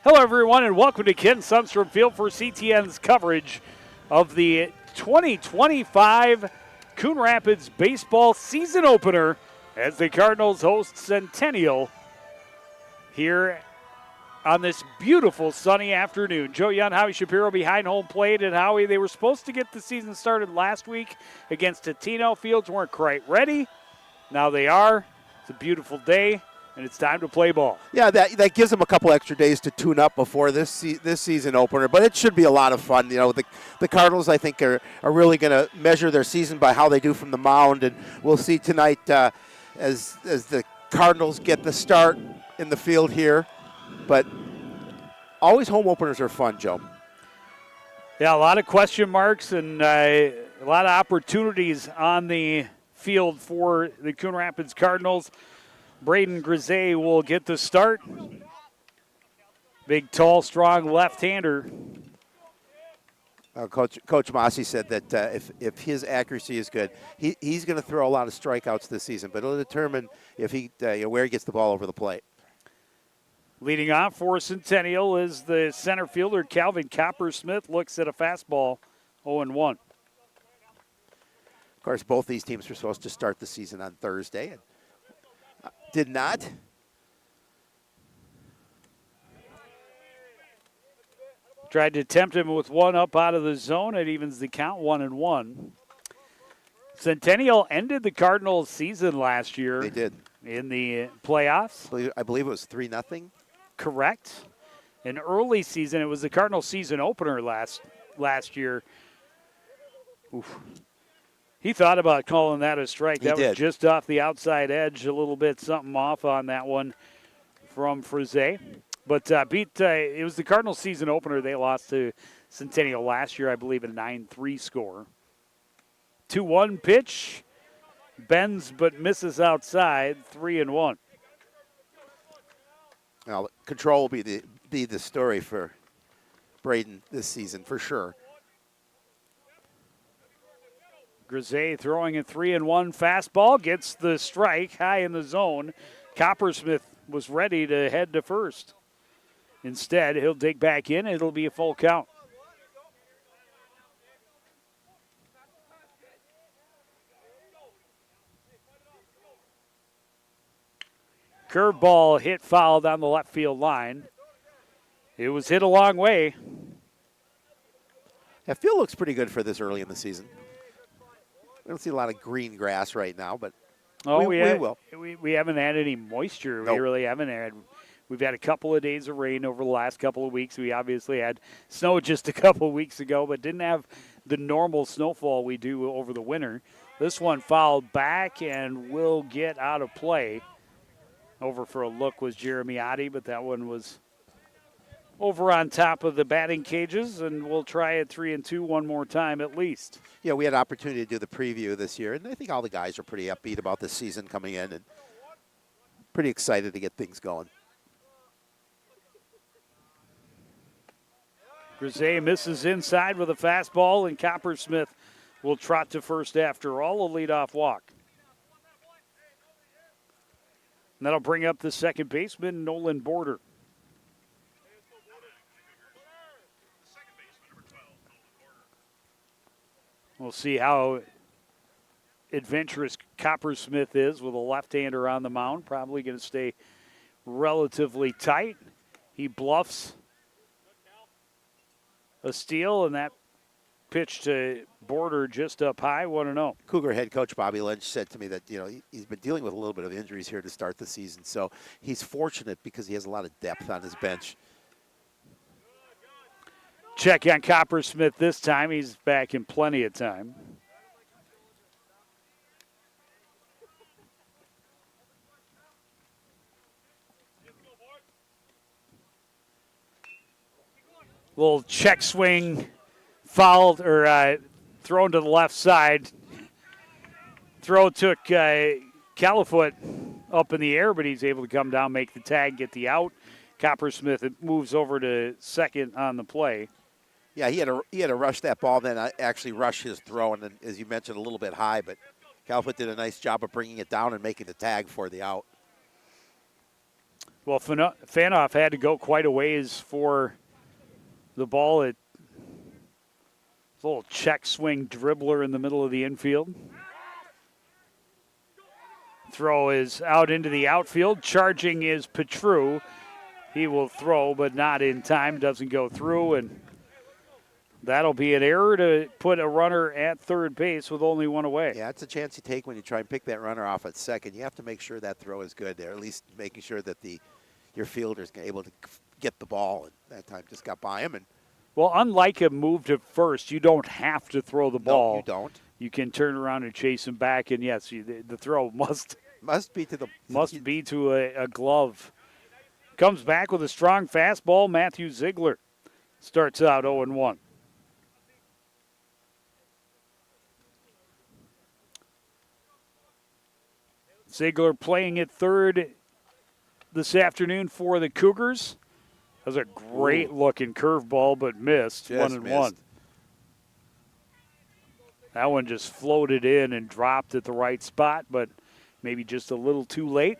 Hello, everyone, and welcome to Ken Sundstrom Field for CTN's coverage of the 2025 Coon Rapids baseball season opener as the Cardinals host Centennial here on this beautiful sunny afternoon. Joe Young, Howie Shapiro behind home plate, and Howie, they were supposed to get the season started last week against Centennial. Fields weren't quite ready. Now they are. It's a beautiful day. And it's time to play ball. Yeah, that gives them a couple extra days to tune up before this season opener. But it should be a lot of fun. You know, the Cardinals, I think, are really going to measure their season by how they do from the mound. And we'll see tonight as the Cardinals get the start in the field here. But always home openers are fun, Joe. Yeah, a lot of question marks and a lot of opportunities on the field for the Coon Rapids Cardinals. Braden Grisey will get the start. Big, tall, strong left-hander. Coach Mossy said that if his accuracy is good, he's going to throw a lot of strikeouts this season, but it'll determine if where he gets the ball over the plate. Leading off for Centennial is the center fielder, Calvin Coppersmith, looks at a fastball, 0-1. Of course, both these teams were supposed to start the season on Thursday, and did not. Tried to tempt him with one up out of the zone. It evens the count, 1-1. Centennial ended the Cardinals' season last year. They did. In the playoffs. I believe it was 3-0. Correct. An early season. It was the Cardinals' season opener last year. Oof. He thought about calling that a strike. That was just off the outside edge, a little bit something off on that one from Frise. But it was the Cardinals' season opener. They lost to Centennial last year, I believe, a 9-3 score. 2-1 pitch. Bends but misses outside, 3-1. Now, control will be the story for Braden this season, for sure. Grisey throwing a 3-1 fastball, gets the strike high in the zone. Coppersmith was ready to head to first. Instead, he'll dig back in. It'll be a full count. Curveball hit foul down the left field line. It was hit a long way. That field looks pretty good for this early in the season. We don't see a lot of green grass right now, but we will. We haven't had any moisture. Nope. We really haven't had. We've had a couple of days of rain over the last couple of weeks. We obviously had snow just a couple of weeks ago, but didn't have the normal snowfall we do over the winter. This one fouled back and will get out of play. Over for a look was Jeremy Oddie, but that one was over on top of the batting cages, and we'll try it 3-2 one more time at least. Yeah, we had an opportunity to do the preview this year, and I think all the guys are pretty upbeat about this season coming in and pretty excited to get things going. Grisey misses inside with a fastball, and Coppersmith will trot to first after all, a leadoff walk. And that'll bring up the second baseman, Nolan Border. We'll see how adventurous Coppersmith is with a left-hander on the mound. Probably going to stay relatively tight. He bluffs a steal, and that pitch to Border just up high, 1-0. Cougar head coach Bobby Lynch said to me that, he's been dealing with a little bit of injuries here to start the season. So he's fortunate because he has a lot of depth on his bench. Check on Coppersmith this time. He's back in plenty of time. Little check swing, fouled or thrown to the left side. Throw took Califoot up in the air, but he's able to come down, make the tag, get the out. Coppersmith moves over to second on the play. Yeah, he had to rush that ball, then actually rush his throw, and then, as you mentioned, a little bit high, but Califoot did a nice job of bringing it down and making the tag for the out. Well, Fanoff had to go quite a ways for the ball. It's a little check swing dribbler in the middle of the infield. Throw is out into the outfield. Charging is Petru. He will throw, but not in time. Doesn't go through, and that'll be an error to put a runner at third base with only one away. Yeah, it's a chance you take when you try and pick that runner off at second. You have to make sure that throw is good there, at least making sure that your fielder's able to get the ball. And that time just got by him. And well, unlike a move to first, you don't have to throw the ball. No, you don't. You can turn around and chase him back, and yes, the throw must be to a glove. Comes back with a strong fastball. Matthew Ziegler starts out 0-1. Ziegler playing at third this afternoon for the Cougars. That was a great looking curveball, but missed. Just 1-1. That one just floated in and dropped at the right spot, but maybe just a little too late.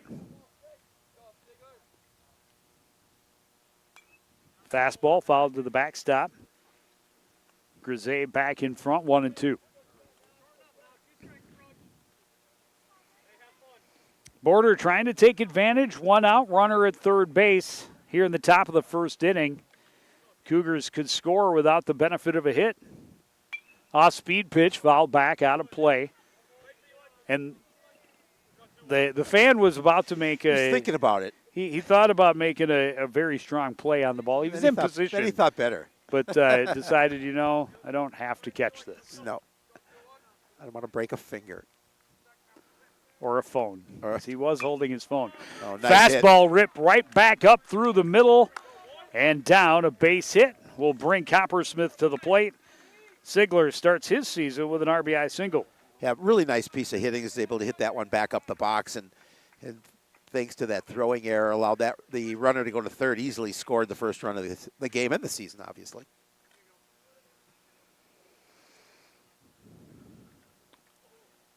Fastball fouled to the backstop. Grisey back in front, 1-2. Border trying to take advantage. One out, runner at third base here in the top of the first inning. Cougars could score without the benefit of a hit. Off-speed pitch, fouled back, out of play. And the fan was about to make a... He's thinking about it. He thought about making a very strong play on the ball. He was in position. Then he thought better. But decided, I don't have to catch this. No. I don't want to break a finger. Or a phone. He was holding his phone. Oh, nice fastball hit. Ripped right back up through the middle and down. A base hit will bring Coppersmith to the plate. Ziegler starts his season with an RBI single. Yeah, really nice piece of hitting. Is able to hit that one back up the box, and thanks to that throwing error, allowed the runner to go to third. Easily scored the first run of the game and the season, obviously.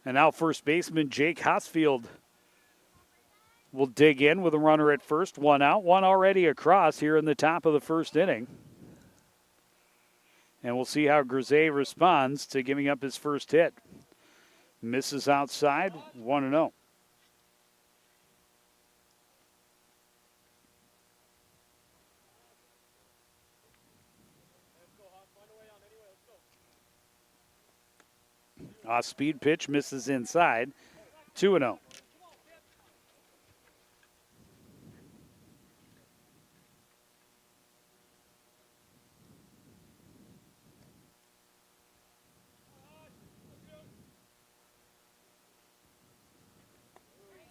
And now first baseman Jake Hosfield will dig in with a runner at first. One out, one already across here in the top of the first inning. And we'll see how Grisey responds to giving up his first hit. Misses outside, 1-0. Off-speed pitch, misses inside, 2-0.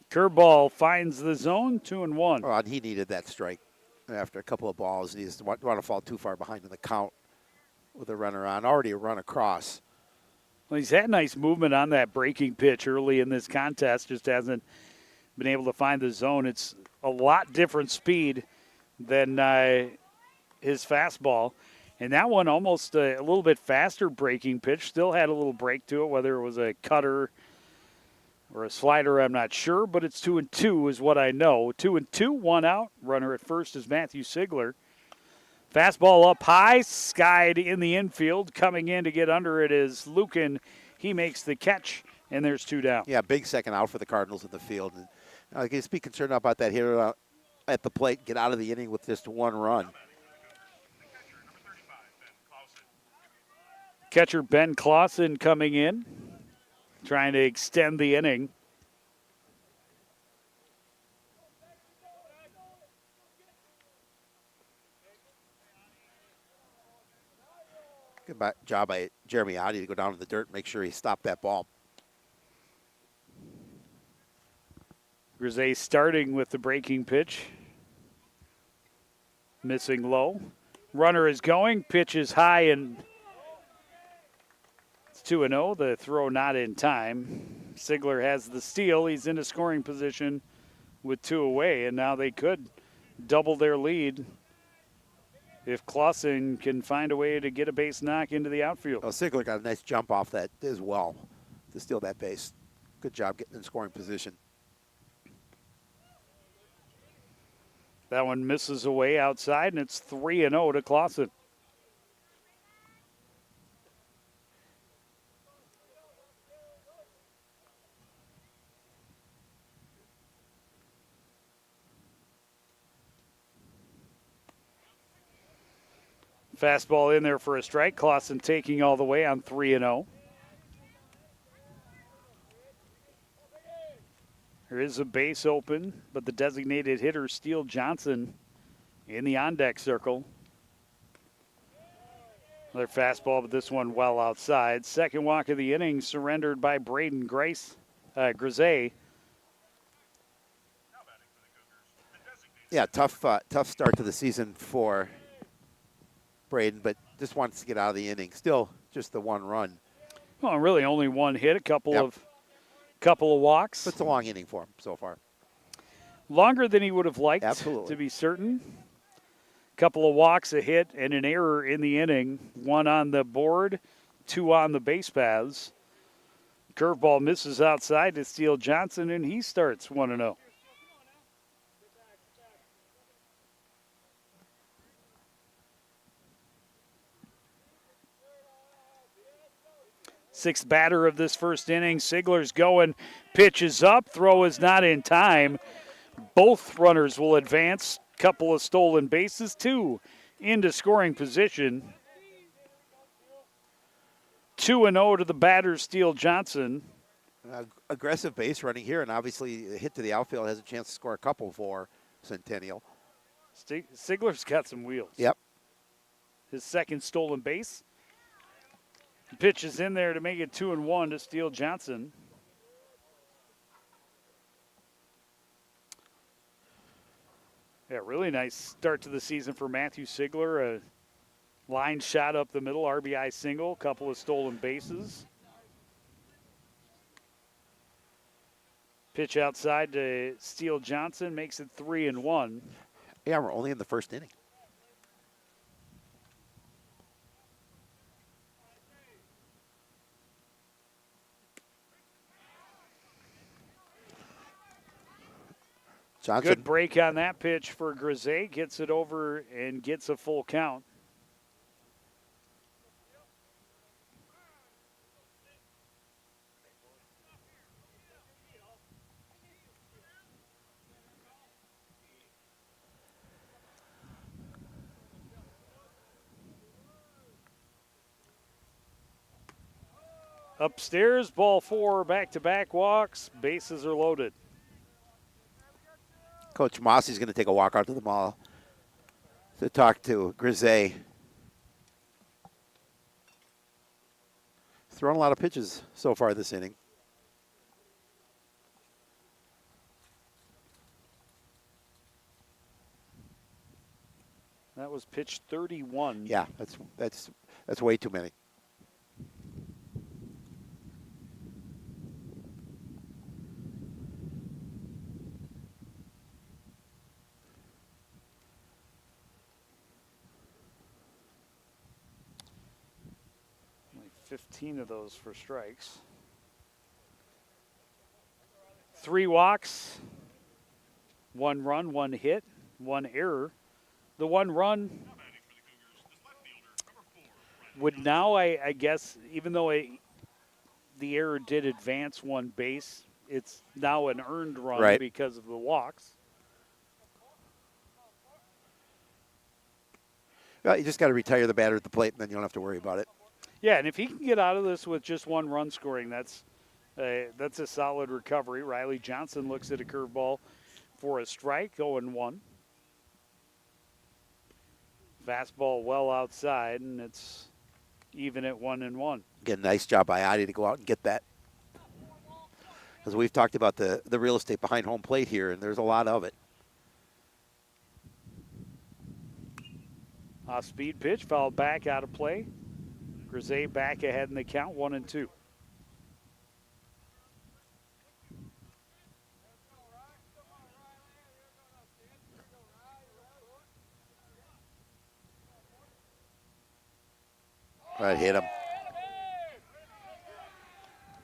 Curveball finds the zone, 2-1. Well, and he needed that strike after a couple of balls. He doesn't want to fall too far behind in the count with a runner on. Already a run across. Well, he's had nice movement on that breaking pitch early in this contest. Just hasn't been able to find the zone. It's a lot different speed than his fastball. And that one almost a little bit faster breaking pitch. Still had a little break to it, whether it was a cutter or a slider, I'm not sure. But it's 2-2 is what I know. 2-2, one out. Runner at first is Matthew Ziegler. Fastball up high, skied in the infield. Coming in to get under it is Lucan. He makes the catch, and there's two down. Yeah, big second out for the Cardinals in the field. And I guess be concerned about that hitter at the plate. Get out of the inning with just one run. Catcher Ben Clausen coming in, trying to extend the inning. Good job by Jeremy Oddie to go down to the dirt and make sure he stopped that ball. Grisey starting with the breaking pitch. Missing low. Runner is going. Pitch is high, and it's 2-0. The throw not in time. Ziegler has the steal. He's in a scoring position with two away, and now they could double their lead if Clausen can find a way to get a base knock into the outfield. Oh, Ziegler got a nice jump off that as well to steal that base. Good job getting in scoring position. That one misses away outside, and it's 3-0 to Clausen. Fastball in there for a strike. Clausen taking all the way on 3-0. There is a base open, but the designated hitter, Steele Johnson, in the on-deck circle. Another fastball, but this one well outside. Second walk of the inning surrendered by Braden Grise. Yeah, tough start to the season for Braden, but just wants to get out of the inning. Still just the one run. Well, really only one hit, a couple of walks. It's a long inning for him so far. Longer than he would have liked, Absolutely. to be certain. Couple of walks, a hit, and an error in the inning. One on the board, two on the base paths. Curveball misses outside to Steele Johnson, and he starts 1-0. Sixth batter of this first inning. Sigler's going, pitches up, throw is not in time. Both runners will advance. Couple of stolen bases, two into scoring position. 2-0 to the batter, Steele Johnson. Aggressive base running here, and obviously a hit to the outfield has a chance to score a couple for Centennial. Sigler's got some wheels. Yep. His second stolen base. Pitches in there to make it 2-1 to Steele Johnson. Yeah, really nice start to the season for Matthew Sigler. A line shot up the middle, RBI single, couple of stolen bases. Pitch outside to Steele Johnson makes it 3-1. Yeah, we're only in the first inning. Johnson. Good break on that pitch for Grise. Gets it over and gets a full count. Upstairs, ball four, back-to-back walks. Bases are loaded. Coach Mossy's going to take a walk out to the mall to talk to Grise. Thrown a lot of pitches so far this inning. That was pitch 31. Yeah, that's way too many. Only 15 of those for strikes. 3 walks, 1 run, 1 hit, 1 error. The 1 run would now, I guess, even though the error did advance 1 base, it's now an earned run because of the walks. Well, you just got to retire the batter at the plate, and then you don't have to worry about it. Yeah, and if he can get out of this with just 1 run scoring, that's a solid recovery. Riley Johnson looks at a curveball for a strike, 0-1. Fastball well outside, and it's even at 1-1. Again, nice job by Adi to go out and get that. Because we've talked about the real estate behind home plate here, and there's a lot of it. Off-speed pitch, fouled back out of play. Grise back ahead in the count, 1-2. Right, hit him.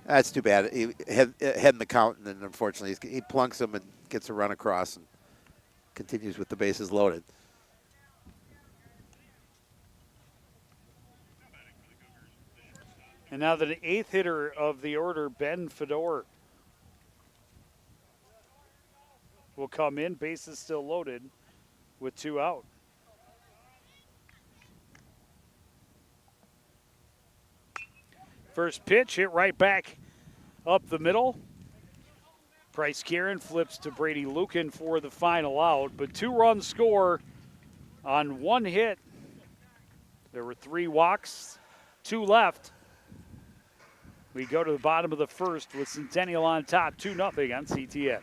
That's too bad. He had in the count, and then unfortunately he plunks him and gets a run across. And continues with the bases loaded. And now the 8th hitter of the order, Ben Fedor, will come in. Bases still loaded with 2 out. First pitch hit right back up the middle. Bryce Kieran flips to Brady Lucan for the final out, but 2-run score on 1 hit. There were 3 walks, 2 left. We go to the bottom of the first with Centennial on top, 2-0 on CTN.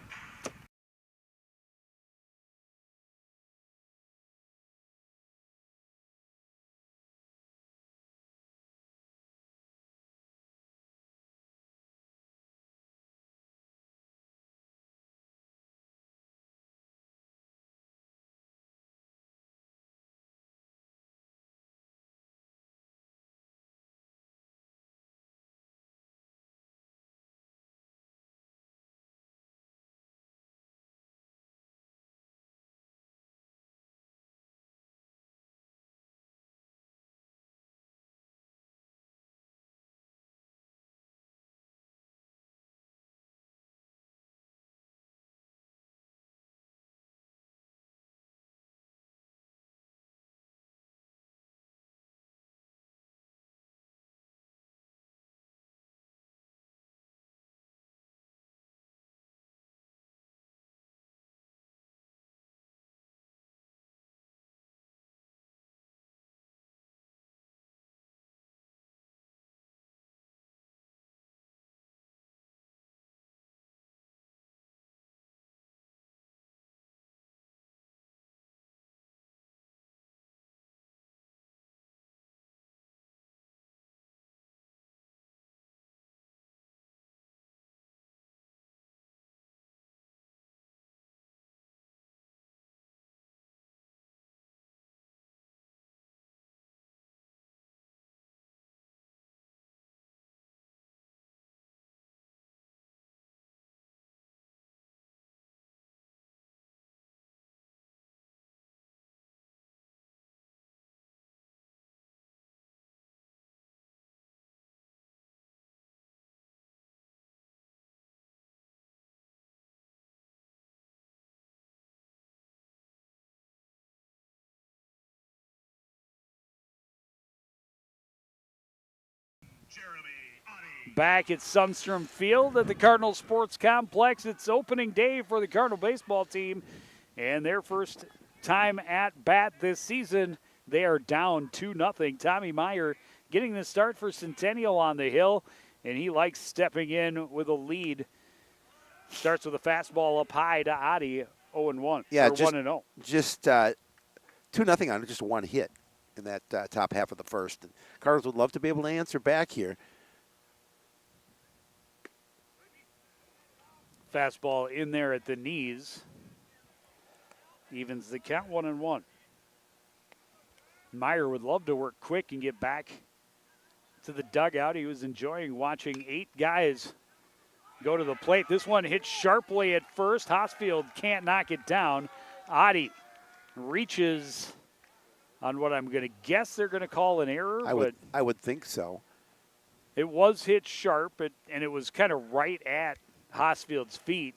Back at Sunstrom Field at the Cardinal Sports Complex. It's opening day for the Cardinal baseball team, and their first time at bat this season. They are down 2-0. Tommy Meyer getting the start for Centennial on the hill, and he likes stepping in with a lead. Starts with a fastball up high to Adi, 0-1. Yeah, or 1-0. Just 2-0 on just 1 hit in that top half of the first. And Cardinals would love to be able to answer back here. Fastball in there at the knees. Evens the count, 1-1. Meyer would love to work quick and get back to the dugout. He was enjoying watching 8 guys go to the plate. This one hit sharply at first. Hosfield can't knock it down. Adi reaches on what I'm going to guess they're going to call an error. I would think so. It was hit sharp, and it was kind of right at Hosfield's feet.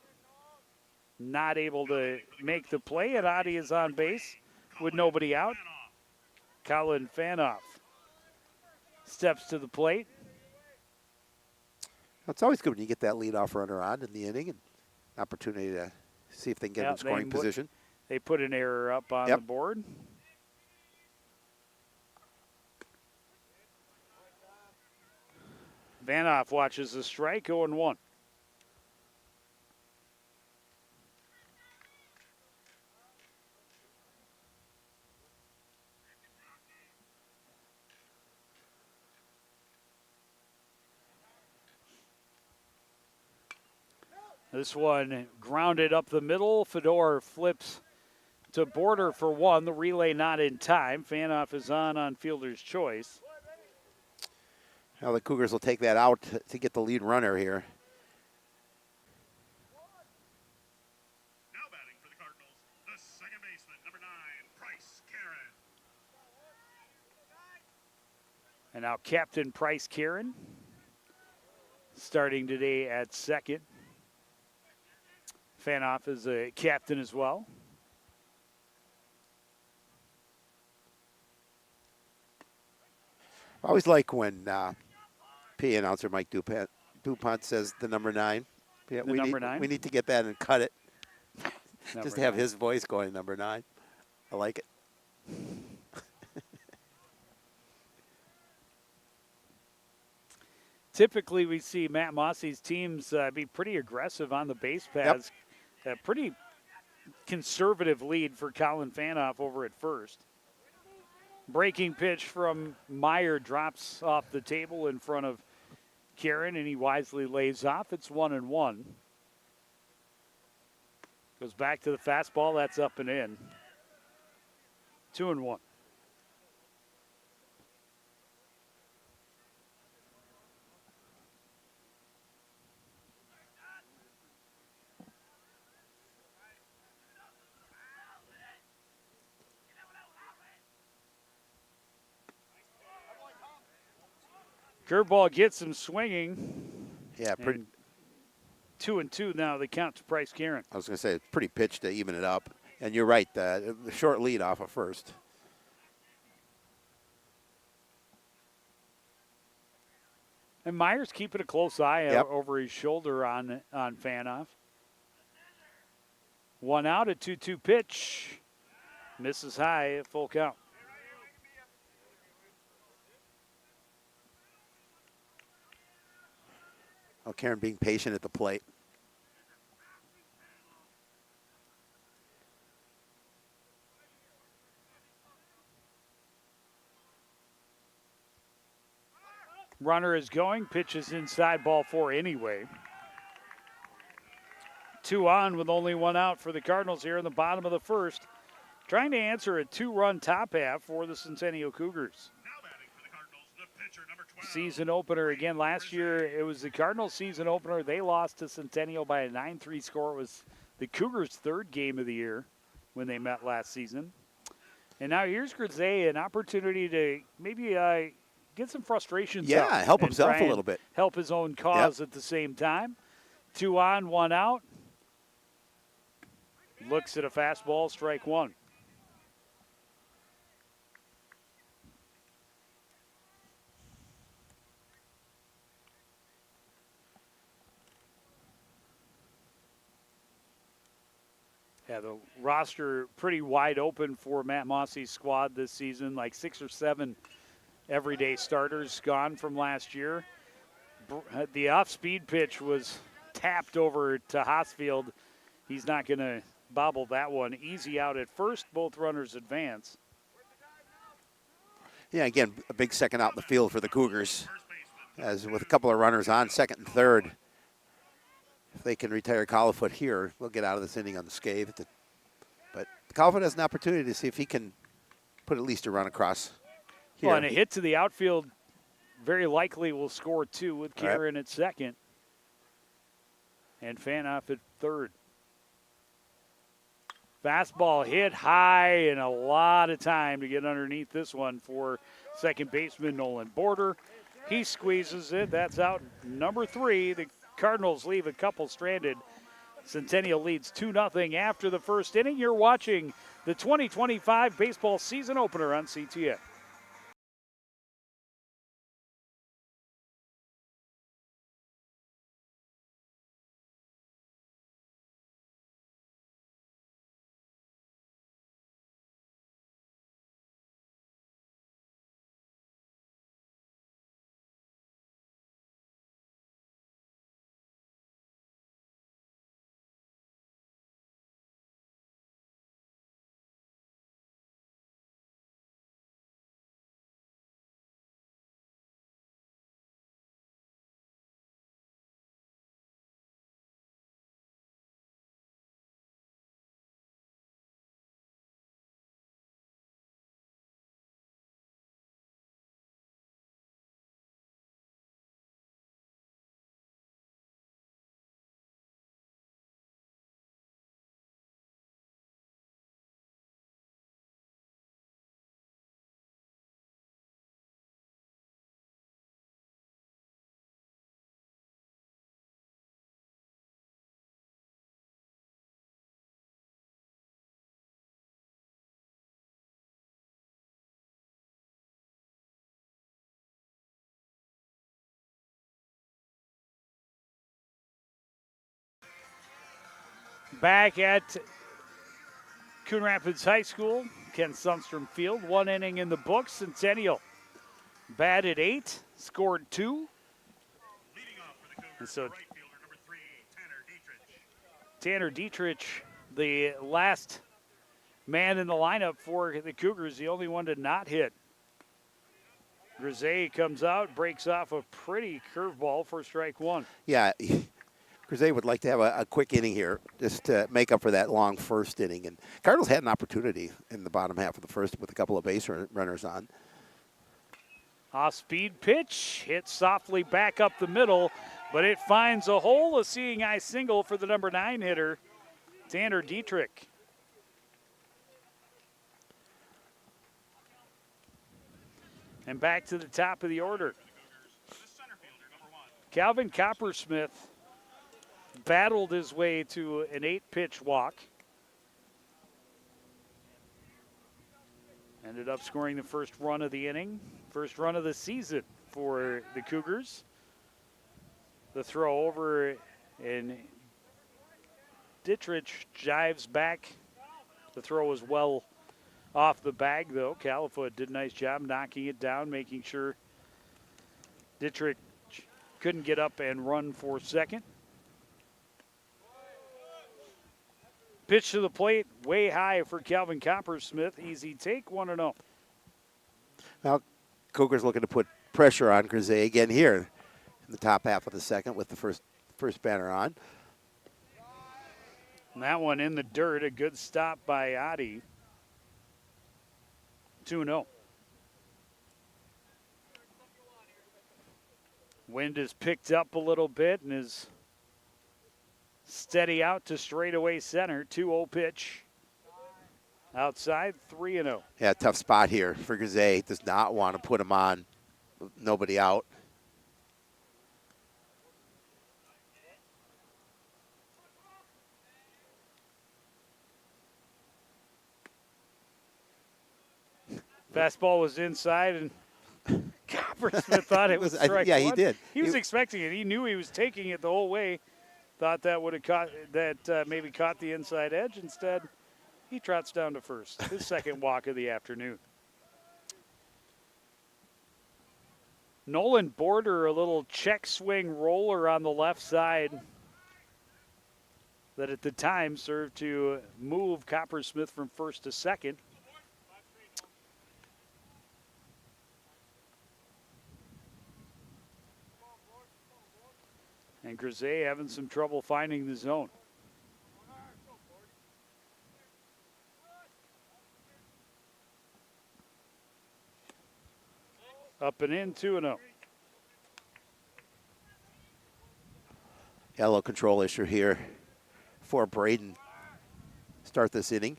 Not able to make the play, and Adi is on base with nobody out. Colin Fanoff steps to the plate. It's always good when you get that leadoff runner on in the inning and opportunity to see if they can get him in scoring position. They put an error up on the board. Vanoff watches the strike, 0-1. This one grounded up the middle. Fedor flips to Border for 1. The relay not in time. Fanoff is on fielder's choice. Now the Cougars will take that out to get the lead runner here. Now batting for the Cardinals, the And now Captain Price Karen starting today at second. Fanoff is a captain as well. I always like when PA announcer Mike DuPont says the number 9. Yeah, The number 9? We need to get that and cut it. Just to have 9. his voice going number 9. I like it. Typically, we see Matt Mossy's teams be pretty aggressive on the base paths. Yep. A pretty conservative lead for Colin Fanoff over at first. Breaking pitch from Meyer drops off the table in front of Karen, and he wisely lays off. It's 1-1. Goes back to the fastball. That's up and in. 2-1. Curveball gets him swinging. Yeah, pretty. 2-2 now. They count to Price Karen. I was going to say, it's pretty pitch to even it up. And you're right, the short lead off of first. And Myers keeping a close eye over his shoulder on Fanoff. 1 out, a 2-2 pitch. Misses high at full count. Oh, Karen being patient at the plate. Runner is going, pitches inside, ball 4 anyway. 2 on with only 1 out for the Cardinals here in the bottom of the first. Trying to answer a 2-run top half for the Centennial Cougars. Season opener again last year. It was the Cardinals season opener. They lost to Centennial by a 9-3 score. It was the Cougars' 3rd game of the year when they met last season. And now here's Grisey, an opportunity to maybe get some frustrations out. Yeah, help himself a little bit. Help his own cause at the same time. 2 on, 1 out. Looks at a fastball, strike 1. Yeah, the roster pretty wide open for Matt Mossy's squad this season, like 6 or 7 everyday starters gone from last year. The off-speed pitch was tapped over to Hosfield. He's not going to bobble that one. Easy out at first. Both runners advance. Yeah, again, a big second out in the field for the Cougars. As with a couple of runners on second and third. If they can retire Collifoot here, we'll get out of this inning unscathed. But Collifoot has an opportunity to see if he can put at least a run across here. Well, and a hit to the outfield very likely will score 2 with Kieran at second. And Fanoff at third. Fastball hit high and a lot of time to get underneath this one for second baseman Nolan Border. He squeezes it. That's out number 3. The Cardinals leave a couple stranded. Centennial leads 2-0 after the first inning. You're watching the 2025 baseball season opener on CTN. Back at Coon Rapids High School, Ken Sundstrom Field, 1 inning in the books. Centennial batted 8, scored 2. And so Tanner Dietrich, the last man in the lineup for the Cougars, the only one to not hit. Grisey comes out, breaks off a pretty curveball for strike 1. Yeah, Grisey would like to have a quick inning here just to make up for that long first inning. And Cardinals had an opportunity in the bottom half of the first with a couple of base runners on. Off-speed pitch, hit softly back up the middle, but it finds a hole, a seeing eye single for the number 9 hitter, Tanner Dietrich. And back to the top of the order. Calvin Coppersmith battled his way to an 8-pitch walk. Ended up scoring the first run of the inning, first run of the season for the Cougars. The throw over, and Dietrich jives back. The throw was well off the bag, though. Califoot did a nice job knocking it down, making sure Dietrich couldn't get up and run for second. Pitch to the plate, way high for Calvin Coppersmith. Easy take, 1-0. Now, Cougars looking to put pressure on Grisey again here in the top half of the second with the first batter on. And that one in the dirt, a good stop by Adi. 2-0. Wind is picked up a little bit and is steady out to straightaway center. 2-0 pitch. Outside, 3-0. Yeah, tough spot here for Grisey. Does not want to put him on. Nobody out. Fastball was inside, and Coppersmith thought it was strike yeah, one. he did. He was expecting it. He knew he was taking it the whole way. Thought that would have caught that maybe caught the inside edge. Instead, he trots down to first. His second walk of the afternoon. Nolan Border, a little check swing roller on the left side that at the time served to move Coppersmith from first to second. And Grisey having some trouble finding the zone. Up and in, 2-0. Yellow control issue here for Braden. Start this inning.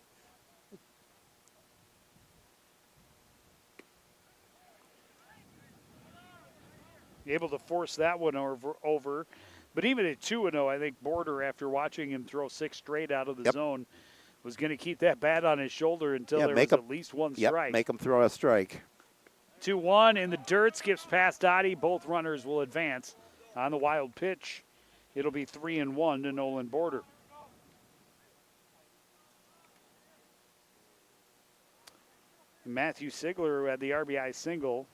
Able to force that one over. But even at 2-0, I think Border, after watching him throw 6 straight out of the zone, was going to keep that bat on his shoulder until there was at least one strike. Make him throw a strike. 2-1 in the dirt, skips past Dottie. Both runners will advance. On the wild pitch, it'll be 3-1 to Nolan Border. Matthew Sigler, who had the RBI single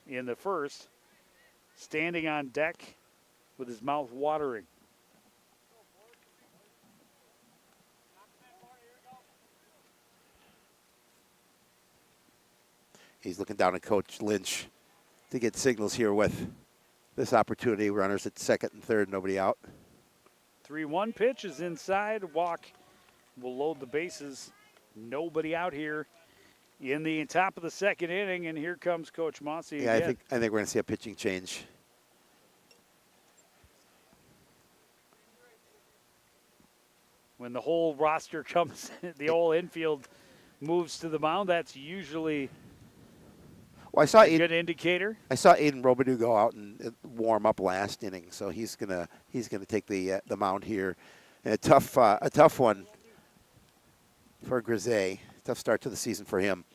in the first, standing on deck with his mouth watering. He's looking down at Coach Lynch to get signals here with this opportunity. Runners at second and third, nobody out. 3-1 pitch is inside. Walk will load the bases. Nobody out here in the top of the second inning, and here comes Coach Mossy Yeah, again. I think we're going to see a pitching change. When the whole roster comes, the whole infield moves to the mound, that's usually a good indicator. I saw Aiden Robidoux go out and warm up last inning, so he's gonna take the mound here. And a tough one for Grisey. Tough start to the season for him.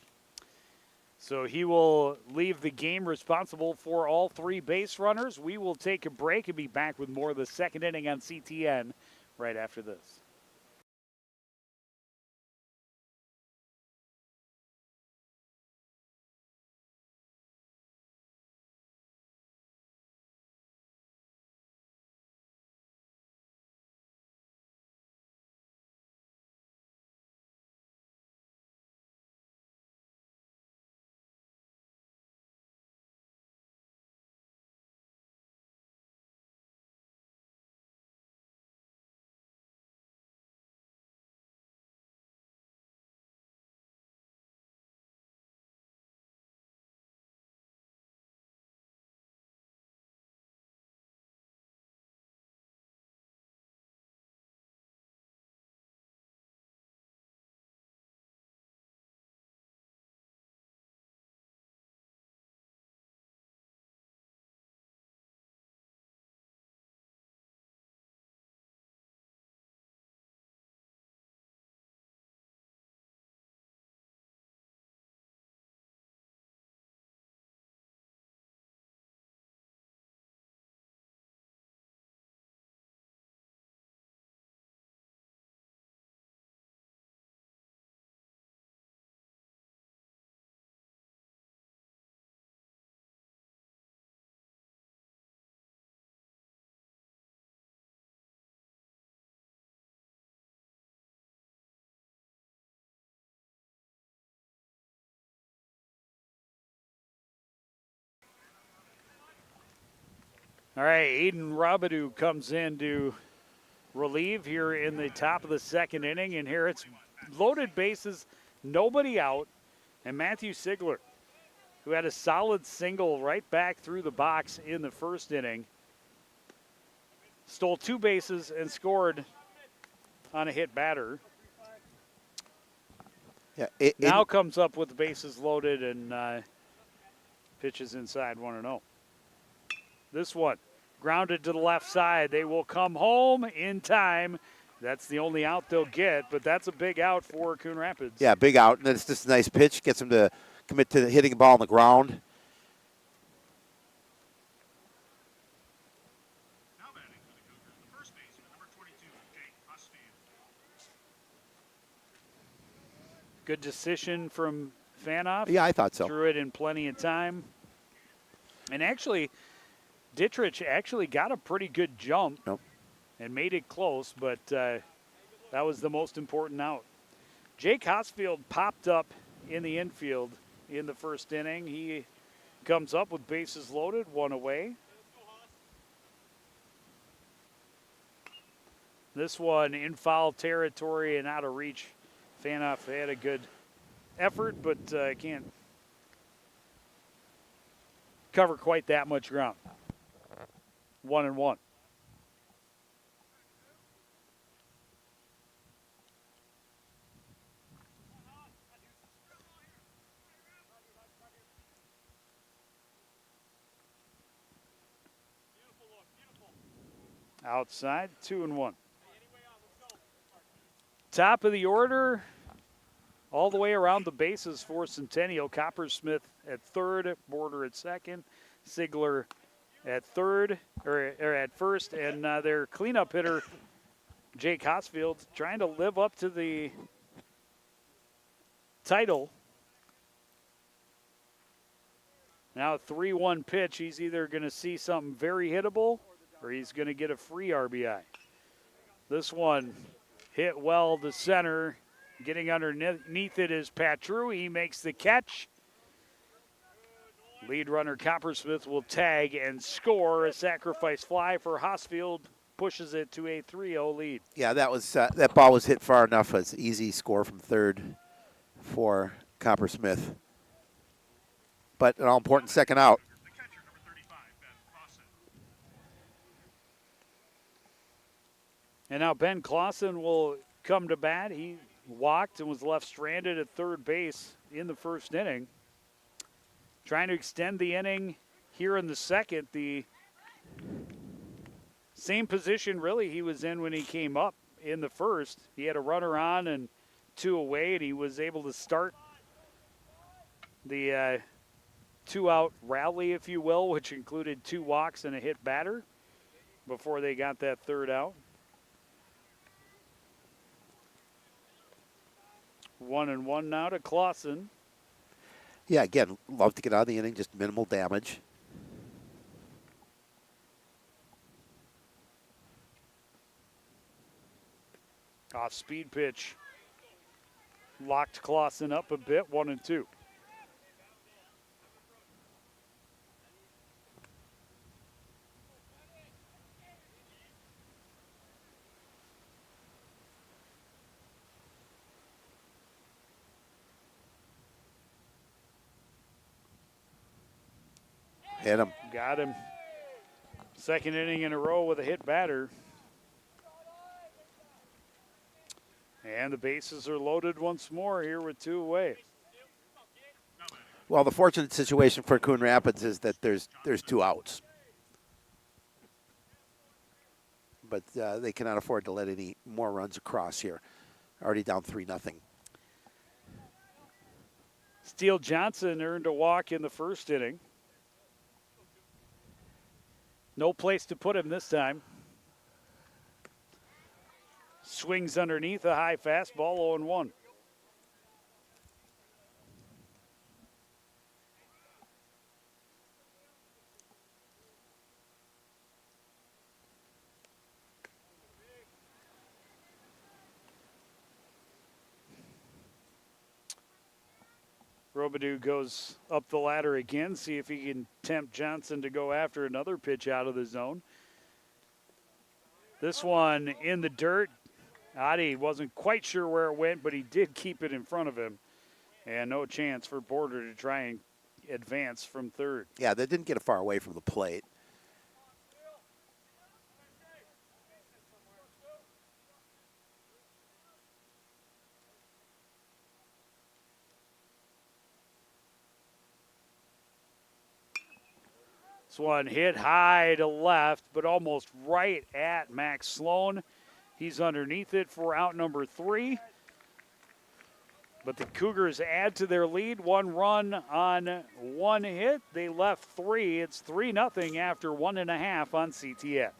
So he will leave the game responsible for all 3 base runners. We will take a break and be back with more of the second inning on CTN right after this. All right, Aiden Robidoux comes in to relieve here in the top of the second inning, and here it's loaded bases, nobody out, and Matthew Sigler, who had a solid single right back through the box in the first inning, stole 2 bases and scored on a hit batter. Yeah, now comes up with the bases loaded and pitches inside 1-0. This one grounded to the left side. They will come home in time. That's the only out they'll get, but that's a big out for Coon Rapids. Yeah, big out, and it's just a nice pitch. Gets them to commit to hitting the ball on the ground. Now batting for the Cougars, the first baseman, number 22, Jake Husfield. Good decision from Fanoff. Yeah, I thought so. Threw it in plenty of time. And actually, Dittrich actually got a pretty good jump and made it close, but that was the most important out. Jake Hosfield popped up in the infield in the first inning. He comes up with bases loaded, 1 away. This one in foul territory and out of reach. Fanoff had a good effort, but can't cover quite that much ground. 1-1. Outside, 2-1. Top of the order, all the way around the bases for Centennial. Coppersmith at third, Border at second, Sigler at third or at first, and their cleanup hitter, Jake Hosfield, trying to live up to the title. Now a 3-1 pitch. He's either going to see something very hittable or he's going to get a free RBI. This one hit well to center. Getting underneath it is Patru. He makes the catch. Lead runner Coppersmith will tag and score. A sacrifice fly for Hosfield pushes it to a 3-0 lead. Yeah, that was that ball was hit far enough. It's an easy score from third for Coppersmith. But an all-important second out. The catcher, number 35, Ben Clausen. And now Ben Clausen will come to bat. He walked and was left stranded at third base in the first inning. Trying to extend the inning here in the second. The same position, really, he was in when he came up in the first. He had a runner on and 2 away, and he was able to start the 2-out rally, if you will, which included 2 walks and a hit batter before they got that third out. 1-1 now to Clausen. Yeah, again, love to get out of the inning, just minimal damage. Off speed pitch. Locked Clausen up a bit, 1-2. Hit him. Got him. Second inning in a row with a hit batter. And the bases are loaded once more here with 2 away. Well, the fortunate situation for Coon Rapids is that there's 2 outs. But they cannot afford to let any more runs across here. Already down 3-0. Steele Johnson earned a walk in the first inning. No place to put him this time. Swings underneath a high fastball, 0-1. Robidoux goes up the ladder again, see if he can tempt Johnson to go after another pitch out of the zone. This one in the dirt. Adi wasn't quite sure where it went, but he did keep it in front of him. And no chance for Border to try and advance from third. Yeah, they didn't get far away from the plate. This one hit high to left, but almost right at Max Sloan. He's underneath it for out number 3. But the Cougars add to their lead. 1 run on 1 hit. They left 3. It's 3-0 after 1.5 on CTN.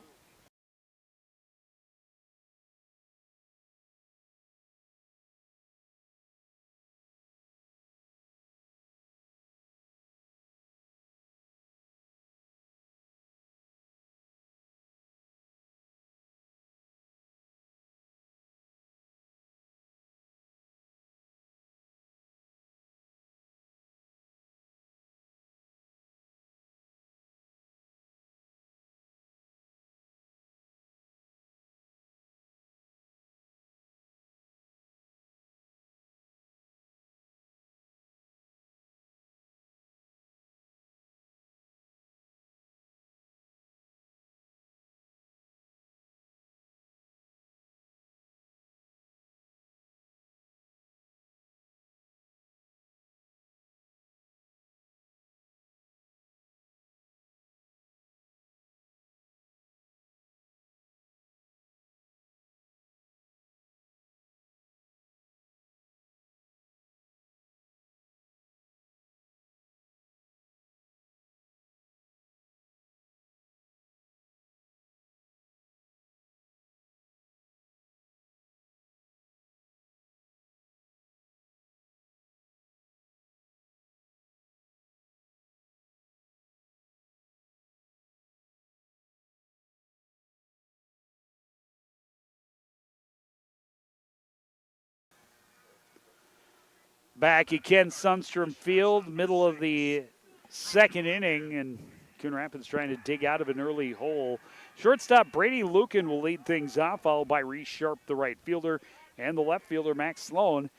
Back at Ken Sundstrom Field, middle of the second inning, and Coon Rapids trying to dig out of an early hole. Shortstop Brady Lucan will lead things off, followed by Reese Sharp, the right fielder, and the left fielder, Max Sloan,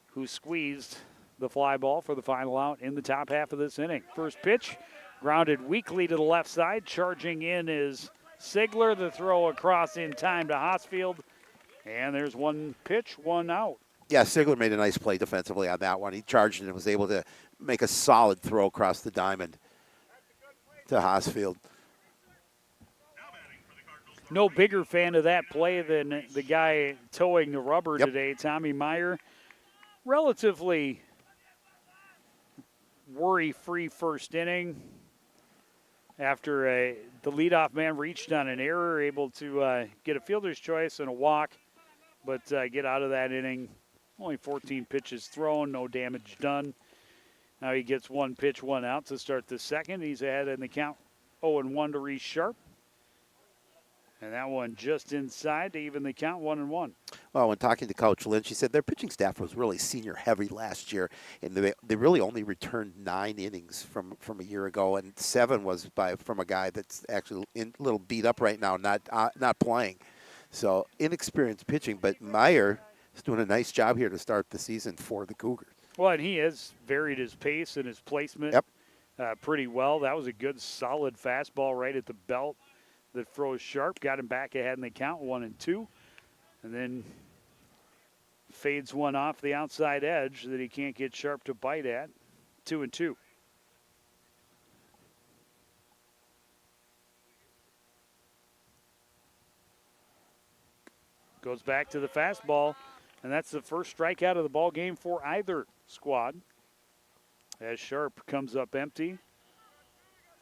who squeezed the fly ball for the final out in the top half of this inning. First pitch, grounded weakly to the left side. Charging in is Sigler. The throw across in time to Hosfield. And there's 1 pitch, 1 out. Yeah, Sigler made a nice play defensively on that one. He charged and was able to make a solid throw across the diamond to Hosfield. No bigger fan of that play than the guy towing the rubber today, Tommy Meyer. Relatively worry-free first inning after the leadoff man reached on an error, able to get a fielder's choice and a walk, but get out of that inning. Only 14 pitches thrown, no damage done. Now he gets 1 pitch, 1 out to start the second. He's ahead in the count 0-1 to Reese Sharp. And that one just inside to even the count 1-1. Well, when talking to Coach Lynch, he said their pitching staff was really senior heavy last year, and they really only returned 9 innings from a year ago, and 7 was from a guy that's actually a little beat up right now, not playing. So inexperienced pitching, but Meyer is doing a nice job here to start the season for the Cougars. Well, and he has varied his pace and his placement pretty well. That was a good, solid fastball right at the belt that froze Sharp, got him back ahead in the count, 1-2, and then fades one off the outside edge that he can't get Sharp to bite at, 2-2. Goes back to the fastball, and that's the first strikeout of the ball game for either squad. As Sharp comes up empty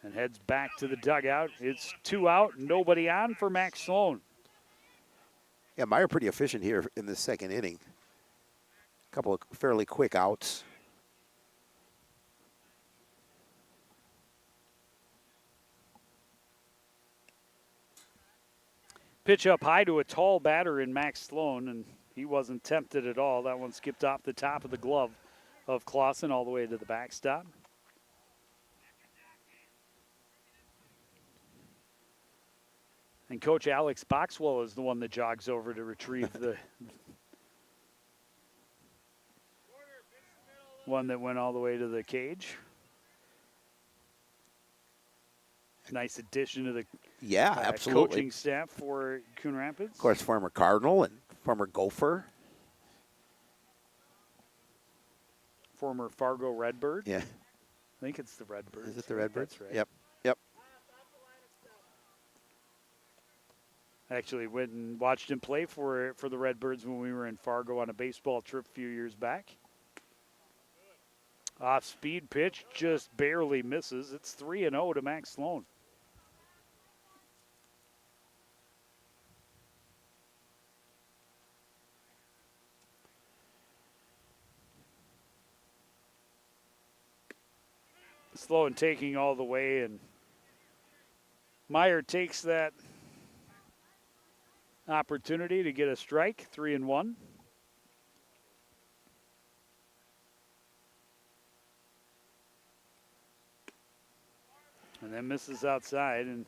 and heads back to the dugout. It's 2 out, nobody on for Max Sloan. Yeah, Meyer pretty efficient here in the second inning. A couple of fairly quick outs. Pitch up high to a tall batter in Max Sloan, and he wasn't tempted at all. That one skipped off the top of the glove of Clausen all the way to the backstop. And Coach Alex Boxwell is the one that jogs over to retrieve the one that went all the way to the cage. Nice addition to the absolutely. coaching staff for Coon Rapids. Of course, former Cardinal and former Gopher. Former Fargo Redbird. Yeah. I think it's the Redbirds. Is it the Redbirds? That's right. Yep. I actually went and watched him play for the Redbirds when we were in Fargo on a baseball trip a few years back. Off-speed pitch, just barely misses. It's 3-0 to Max Sloan. Sloan taking all the way, and Meyer takes that opportunity to get a strike, 3-1. And then misses outside, and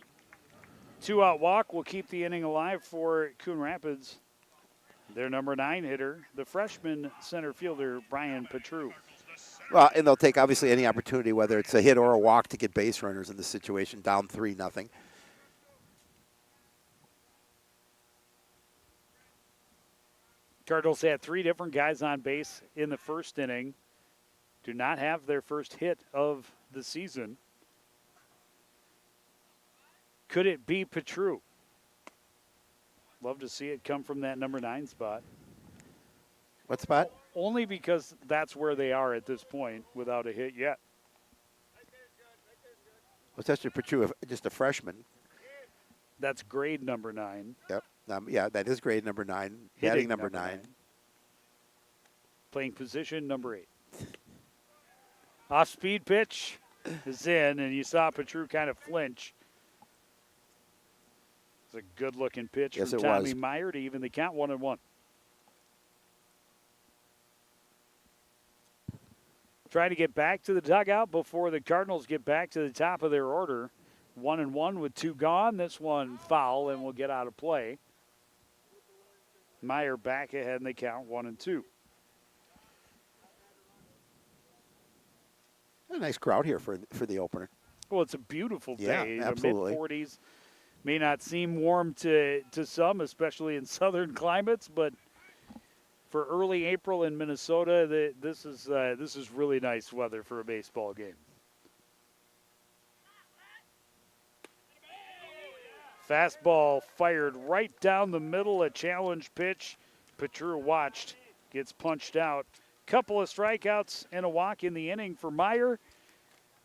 2-out walk will keep the inning alive for Coon Rapids. Their number 9 hitter, the freshman center fielder, Brian Petru. Well, and they'll take obviously any opportunity, whether it's a hit or a walk, to get base runners in this situation, down 3-0. Cardinals had 3 different guys on base in the first inning. Do not have their first hit of the season. Could it be Petru? Love to see it come from that number 9 spot. What spot? Only because that's where they are at this point without a hit yet. Well, it's actually Petru, just a freshman. That's grade number 9. Yep. Yeah, that is grade number 9. Hitting Batting number 9. Playing position number 8. Off-speed pitch is in, and you saw Petru kind of flinch. It's a good-looking pitch Yes, from it Tommy was. Meyer to even the count 1-1. Try to get back to the dugout before the Cardinals get back to the top of their order. 1-1 with 2 gone. This one foul and will get out of play. Meyer back ahead in the count 1-2. A nice crowd here for the opener. Well, it's a beautiful day. Yeah, absolutely. Mid-40s. May not seem warm to some, especially in southern climates, but for early April in Minnesota, this is really nice weather for a baseball game. Fastball fired right down the middle, a challenge pitch. Petru watched, gets punched out. Couple of strikeouts and a walk in the inning for Meyer.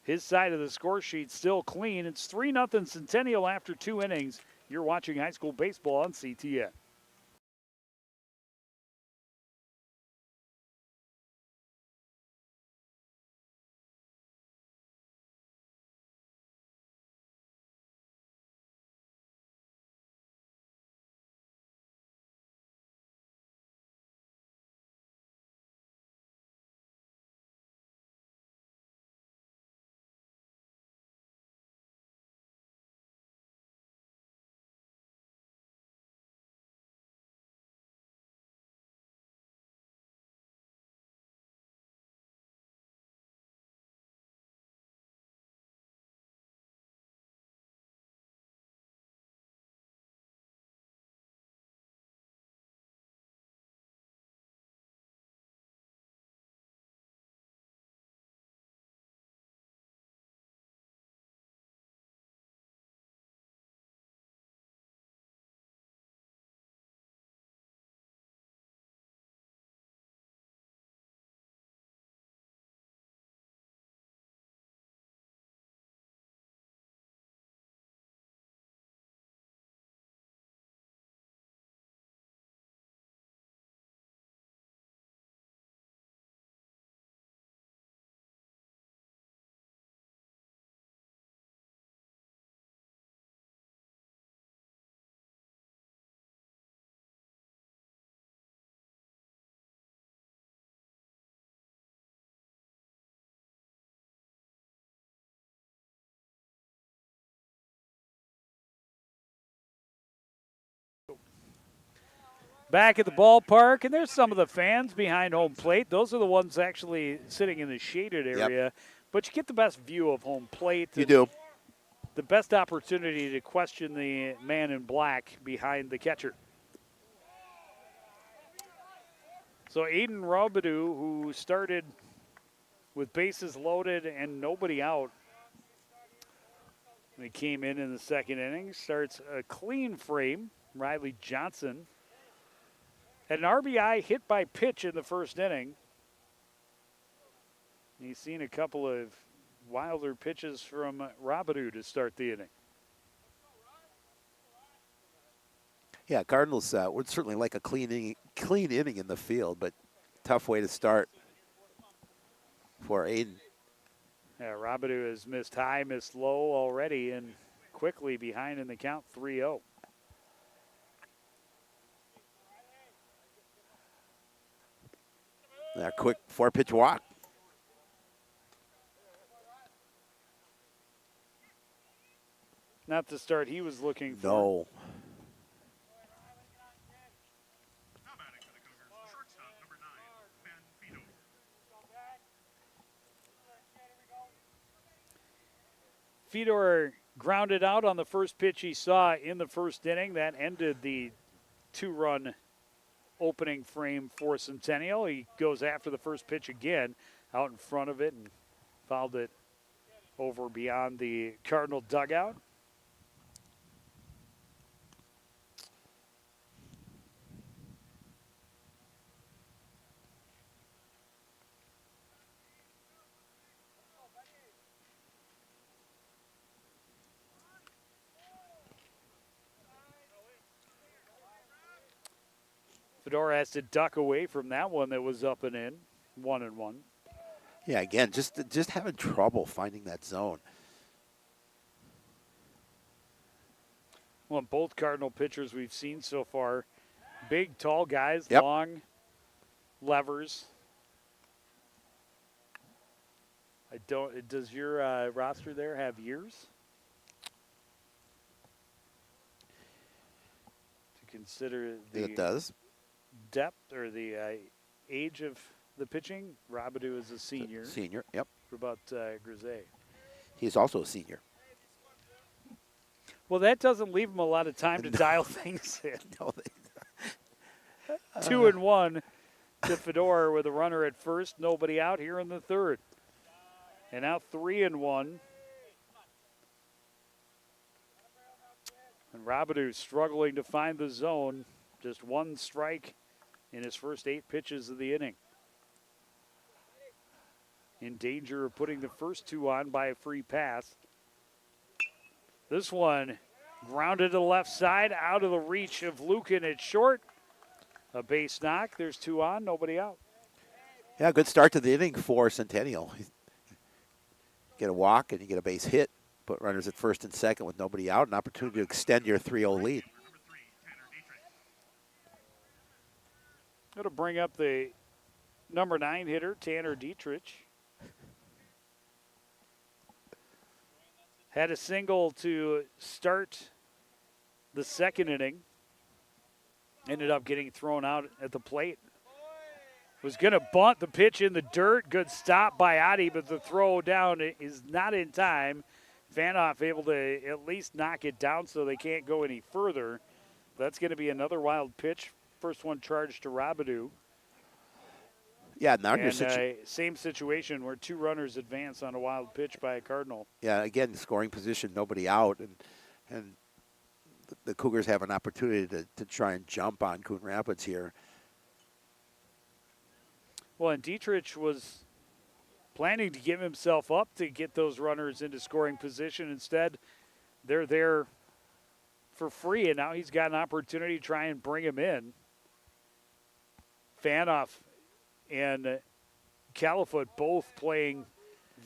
His side of the score sheet still clean. It's 3-0 Centennial after 2 innings. You're watching high school baseball on CTN. back at the ballpark, and there's some of the fans behind home plate. Those are the ones actually sitting in the shaded area. But you get the best view of home plate. You do. The best opportunity to question the man in black behind the catcher. So Aiden Robidoux, who started with bases loaded and nobody out, he came in the second inning, starts a clean frame. Riley Johnson had an RBI hit by pitch in the first inning. He's seen a couple of wilder pitches from Robidoux to start the inning. Yeah, Cardinals would certainly like a clean inning in the field, but tough way to start for Aiden. Yeah, Robidoux has missed high, missed low already, and quickly behind in the count, 3-0. A quick 4-pitch walk. Not the start he was looking for. No. Now batting for the Cougars, the shortstop, number 9, Ben Fedor. Fedor grounded out on the first pitch he saw in the first inning. That ended the 2-run opening frame for Centennial. He goes after the first pitch again, out in front of it, and fouled it over beyond the Cardinal dugout. Fedor has to duck away from that one that was up and in, 1-1. Yeah, again, just having trouble finding that zone. Well, both Cardinal pitchers we've seen so far, big, tall guys, Yep. long levers. Does your roster there have years? To consider the It does. depth or the age of the pitching. Robidoux is a senior. Senior, yep. What about Grisey? He's also a senior. Well, that doesn't leave him a lot of time to dial things in. No, 2-1 to Fedor with a runner at first, nobody out here in the third. And now 3-1. And Robidoux struggling to find the zone. Just one strike in his first 8 pitches of the inning. In danger of putting the first 2 on by a free pass. This one grounded to the left side, out of the reach of Lukin at short. A base knock. There's 2 on, nobody out. Yeah, good start to the inning for Centennial. You get a walk and you get a base hit. Put runners at first and second with nobody out. An opportunity to extend your 3-0 lead. Going to bring up the number 9 hitter, Tanner Dietrich. Had a single to start the second inning. Ended up getting thrown out at the plate. Was going to bunt the pitch in the dirt. Good stop by Adi, but the throw down is not in time. Vanoff able to at least knock it down so they can't go any further. That's going to be another wild pitch. First one charged to Robidoux. Yeah, now your same situation where 2 runners advance on a wild pitch by a Cardinal. Yeah, again, scoring position, nobody out, and the Cougars have an opportunity to try and jump on Coon Rapids here. Well, and Dietrich was planning to give himself up to get those runners into scoring position. Instead, they're there for free, and now he's got an opportunity to try and bring him in. Vanoff and Califoot both playing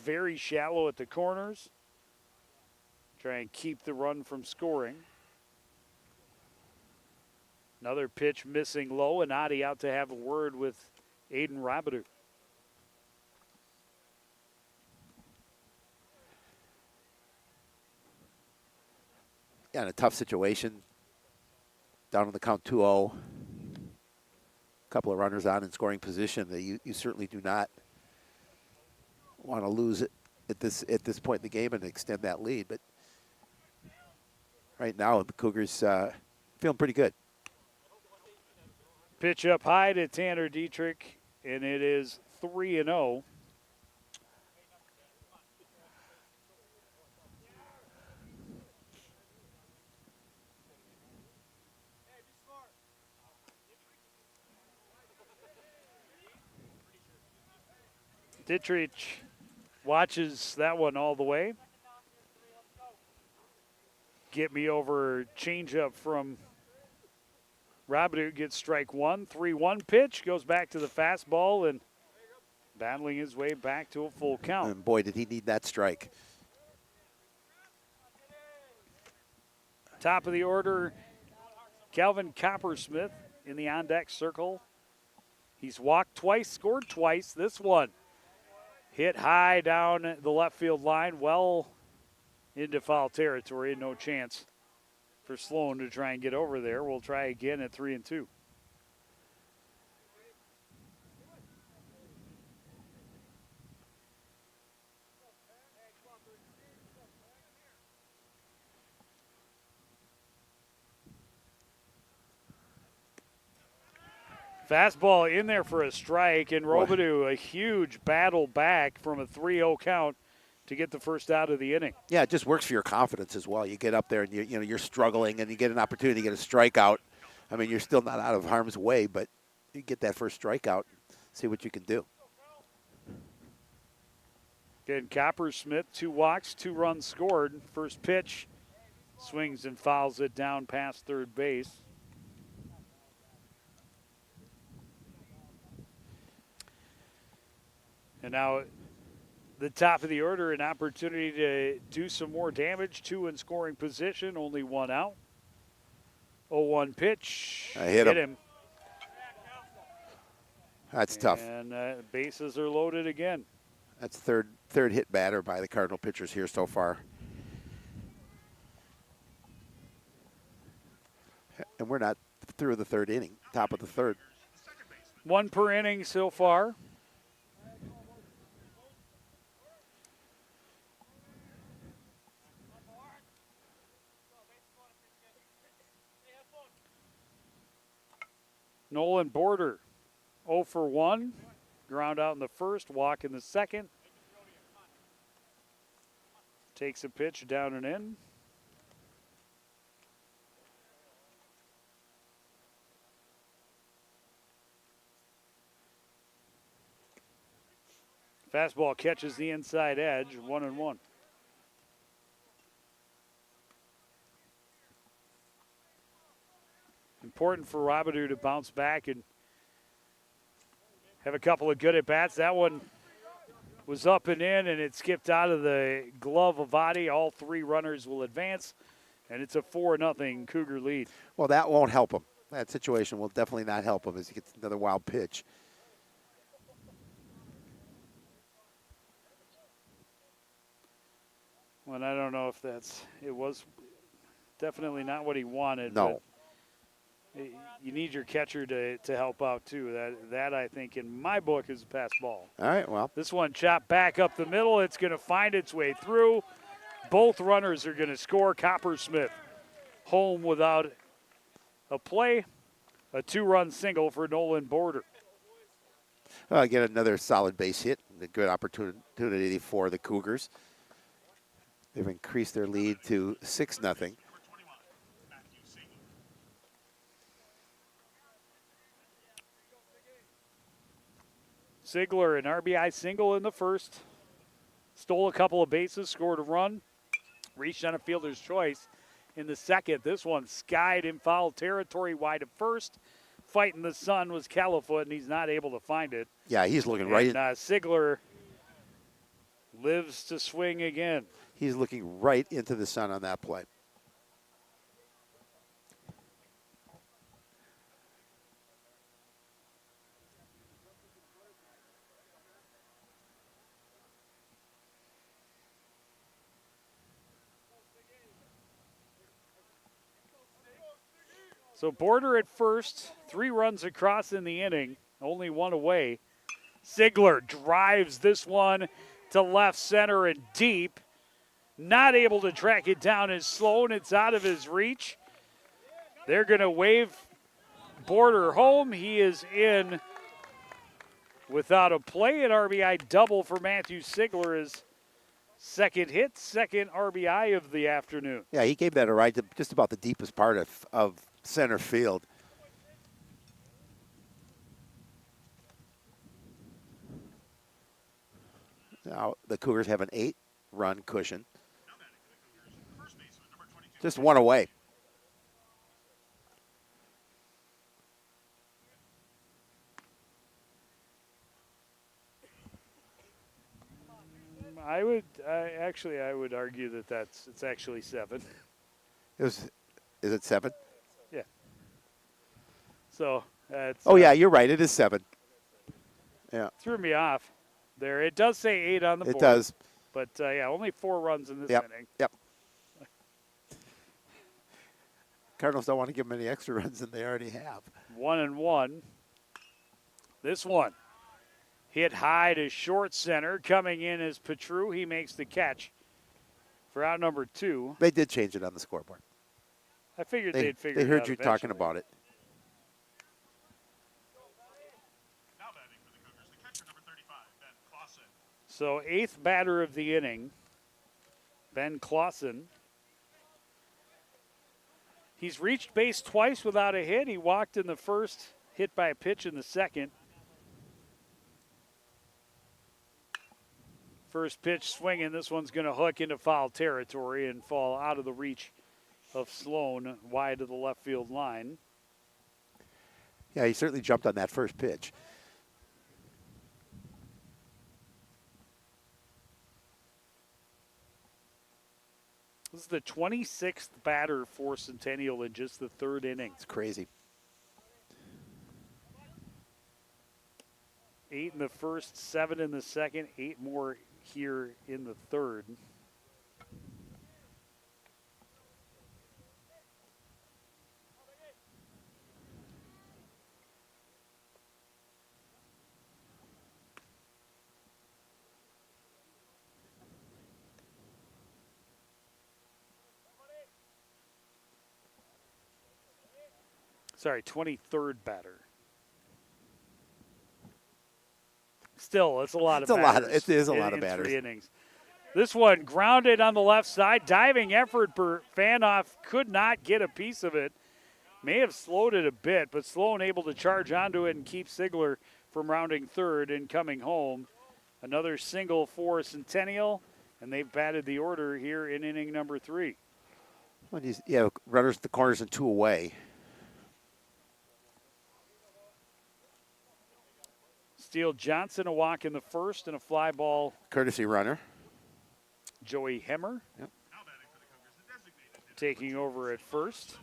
very shallow at the corners. Try and keep the run from scoring. Another pitch missing low, and Adi out to have a word with Aiden Robidoux. Yeah, in a tough situation. Down on the count 2-0. couple of runners on in scoring position, that you certainly do not want to lose it at this point in the game and extend that lead. But right now, the Cougars feeling pretty good. Pitch up high to Tanner Dietrich, and it is 3-0. Dietrich watches that one all the way. Get me over changeup from Robidoux, gets strike one. 3-1 pitch, goes back to the fastball and battling his way back to a full count. And boy, did he need that strike. Top of the order, Calvin Coppersmith in the on-deck circle. He's walked twice, scored twice. This one hit high down the left field line, well into foul territory. No chance for Sloan to try and get over there. We'll try again at 3-2. Fastball in there for a strike, and Robidoux a huge battle back from a 3-0 count to get the first out of the inning. Yeah, it just works for your confidence as well. You get up there and you're struggling, and you get an opportunity to get a strikeout. I mean, you're still not out of harm's way, but you get that first strikeout, see what you can do. Again, Coppersmith, 2 walks, 2 runs scored. First pitch, swings and fouls it down past third base. And now the top of the order, an opportunity to do some more damage. 2 in scoring position, only 1 out. 0-1 pitch. Hit him. That's tough. And bases are loaded again. That's third hit batter by the Cardinal pitchers here so far. And we're not through the third inning, top of the third. 1 per inning so far. Nolan Border, 0 for 1. Ground out in the first, walk in the second. Takes a pitch down and in. Fastball catches the inside edge, 1-1. Important for Robidoux to bounce back and have a couple of good at-bats. That one was up and in, and it skipped out of the glove of Vadi. All 3 runners will advance, and it's a 4-0 Cougar lead. Well, that won't help him. That situation will definitely not help him as he gets another wild pitch. Well, I don't know if it was definitely not what he wanted. No. But you need your catcher to help out, too. That, I think, in my book, is a pass ball. All right, well. This one chopped back up the middle. It's going to find its way through. Both runners are going to score. Coppersmith home without a play. A 2-run single for Nolan Border. Again, another solid base hit. A good opportunity for the Cougars. They've increased their lead to 6-0. Ziegler, an RBI single in the first. Stole a couple of bases, scored a run. Reached on a fielder's choice in the second. This one skied in foul territory wide at first. Fighting the sun was Califoot, and he's not able to find it. Yeah, he's looking right. And Ziegler lives to swing again. He's looking right into the sun on that play. So Border at first, 3 runs across in the inning, only 1 away. Ziegler drives this one to left center and deep. Not able to track it down is Sloan. It's out of his reach. They're going to wave Border home. He is in without a play. An RBI double for Matthew Ziegler, his second hit, second RBI of the afternoon. Yeah, he gave that a ride to just about the deepest part of center field. Now the Cougars have an 8-run cushion. First baseman, number 22. Just 1 away. I would argue that it's actually 7. Is it 7? Yeah. So that's. Oh yeah, you're right. It is 7. Yeah, Threw me off there. It does say 8 on the board. it does. But yeah, only 4 runs in this Yep. inning. Yep. Cardinals don't want to give them any extra runs than they already have. 1-1. This one hit high to short center. Coming in is Petru. He makes the catch for out number 2. They did change it on the scoreboard. I figured They they'd figure it heard out you eventually. talking about it. Now batting for the Cougars, the catcher, number 35, Ben Clausen. So 8th batter of the inning, Ben Clausen. He's reached base twice without a hit. He walked in the first, hit by a pitch in the second. First pitch swinging. This one's going to hook into foul territory and fall out of the reach of Sloan, wide of the left field line. Yeah, he certainly jumped on that first pitch. This is the 26th batter for Centennial in just the 3rd inning. It's crazy. 8 in the first, 7 in the second, 8 more here in the 3rd. Sorry, 23rd batter. Still, it's a lot of It's a lot. batters. It is a lot of in batters. 3 innings. This one grounded on the left side. Diving effort for Fanoff. Could not get a piece of it. May have slowed it a bit, but Sloan able to charge onto it and keep Ziegler from rounding 3rd and coming home. Another single for Centennial, and they've batted the order here in inning number 3. Well, yeah, runners at the corners and 2 away. Steele Johnson, a walk in the first and a fly ball. Courtesy runner. Joey Hemmer Now batting for the Cougars, the designated hitter. taking over at first.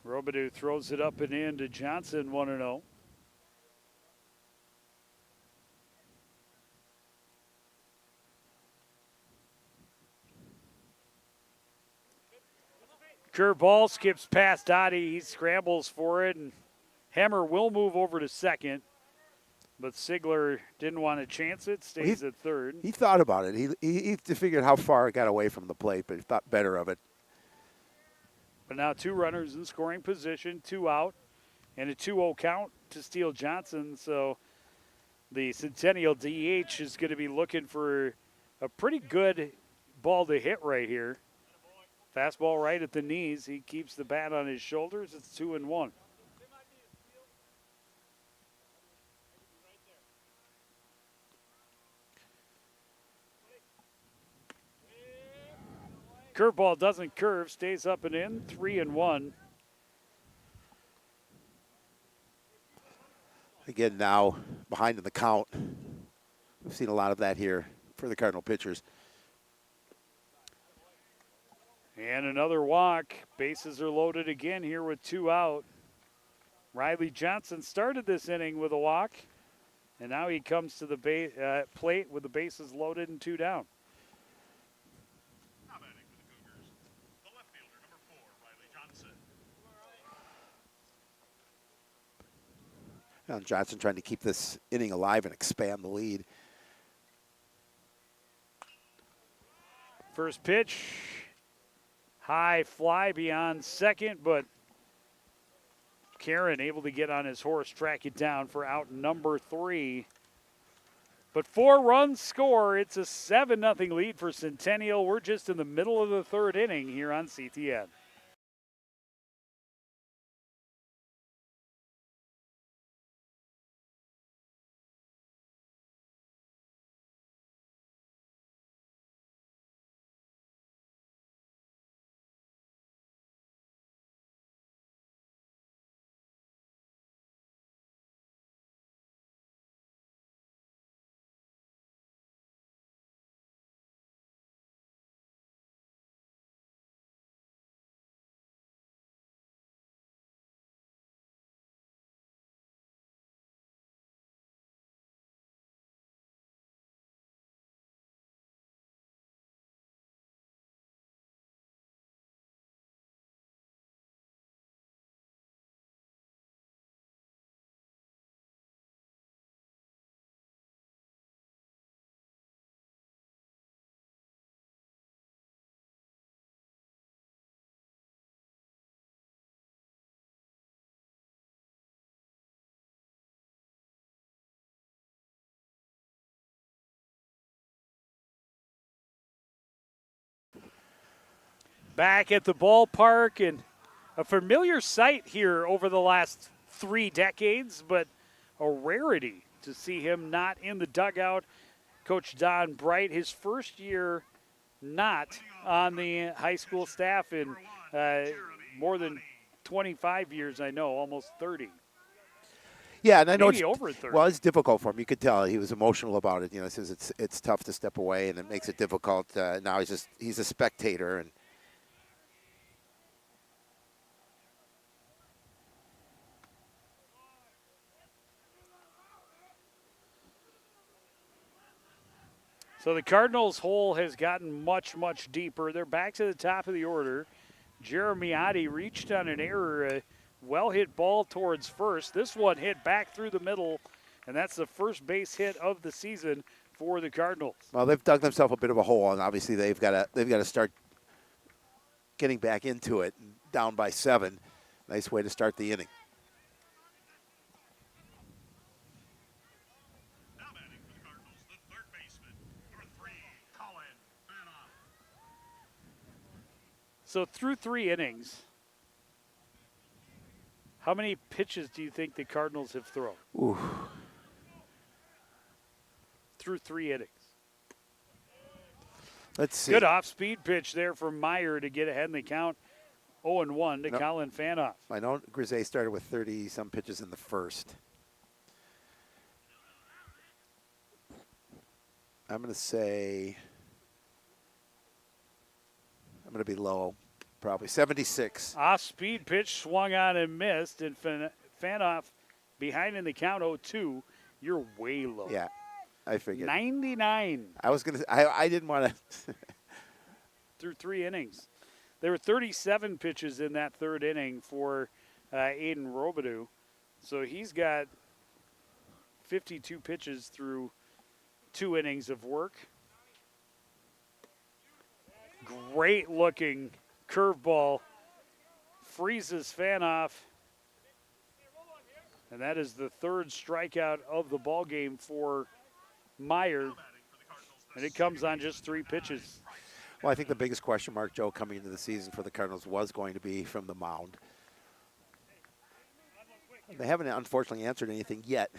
Robidoux throws it up and in to Johnson, 1-0. Curveball skips past Dottie. He scrambles for it, and Hemmer will move over to second. But Ziegler didn't want to chance it, stays at 3rd. He thought about it. He figured how far it got away from the plate, but he thought better of it. But now 2 runners in scoring position, 2 out, and a 2-0 count to Steele Johnson. So the Centennial DH is going to be looking for a pretty good ball to hit right here. Fastball right at the knees. He keeps the bat on his shoulders. It's 2-1. Curveball doesn't curve, stays up and in, 3-1. Again, now behind in the count. We've seen a lot of that here for the Cardinal pitchers. And another walk. Bases are loaded again here with 2 out. Riley Johnson started this inning with a walk, and now he comes to the plate with the bases loaded and 2 down. Now batting for the Cougars, the left fielder, number 4, Riley Johnson. Now Johnson trying to keep this inning alive and expand the lead. First pitch, high fly beyond second, but Karen able to get on his horse, track it down for out number 3. But 4 runs score. It's a 7-0 lead for Centennial. We're just in the middle of the 3rd inning here on CTN. Back at the ballpark, and a familiar sight here over the last 3 decades, but a rarity to see him not in the dugout. Coach Don Bright, his first year not on the high school staff in more than 25 years, I know, almost 30. Yeah, and I know Maybe over 30. Well, it's difficult for him. You could tell he was emotional about it. You know, he says it's tough to step away, and it makes it difficult. Now he's a spectator, and So the Cardinals' hole has gotten much, much deeper. They're back to the top of the order. Jeremy Oddie reached on an error, a well-hit ball towards first. This one hit back through the middle, and that's the first base hit of the season for the Cardinals. well, they've dug themselves a bit of a hole, and obviously they've got to start getting back into it. Down by 7, nice way to start the inning. Now batting for the Cardinals, the third baseman, number 3, Colin Fanoff. So through 3 innings, how many pitches do you think the Cardinals have thrown? Ooh. Through 3 innings. Let's see. Good off-speed pitch there from Meyer to get ahead in the count. 0-1 to No. Colin Fanoff. I know Grisey started with 30-some pitches in the first. I'm going to say I'm going to be low, probably 76. Off-speed pitch swung on and missed, and Fanoff behind in the count 0-2. You're way low. Yeah, I figured. 99 I was going to. I didn't want to. through 3 innings. There were 37 pitches in that 3rd inning for Aiden Robidoux. So he's got 52 pitches through 2 innings of work. Great looking curveball. Freezes Fanoff. And that is the 3rd strikeout of the ball game for Meyer. And it comes on just 3 pitches. Well, I think the biggest question mark, Joe, coming into the season for the Cardinals was going to be from the mound. They haven't, unfortunately, answered anything yet.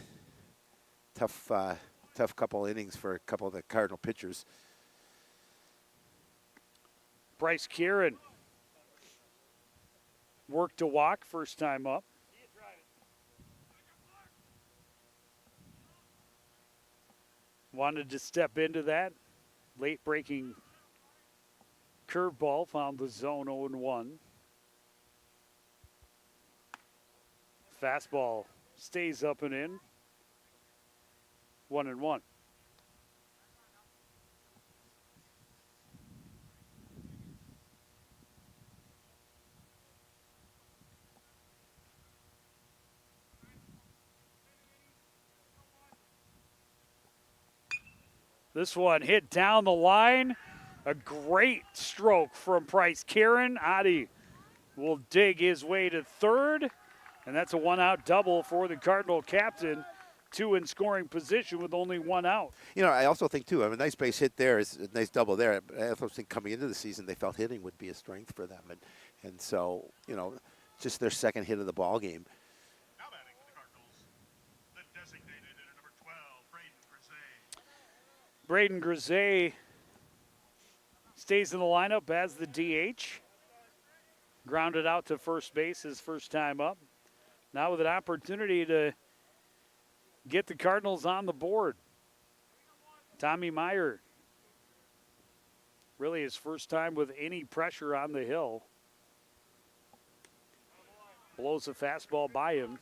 Tough couple innings for a couple of the Cardinal pitchers. Bryce Kieran worked a walk first time up. Wanted to step into that late breaking Curveball found the zone 0-1. Fastball stays up and in. 1-1. This one hit down the line. A great stroke from Price Karen. Adi will dig his way to third. And that's a one-out double for the Cardinal captain. 2 in scoring position with only 1 out. You know, I also think, too, I mean, a nice base hit there is a nice double there. I also think coming into the season, they felt hitting would be a strength for them. And so, you know, just their second hit of the ball game. Now batting for the Cardinals, the designated hitter number 12, Braden Grisey. Braden Grisey stays in the lineup as the DH. Grounded out to first base his first time up. Now with an opportunity to get the Cardinals on the board. Tommy Meyer, really his first time with any pressure on the hill. Blows a fastball by him.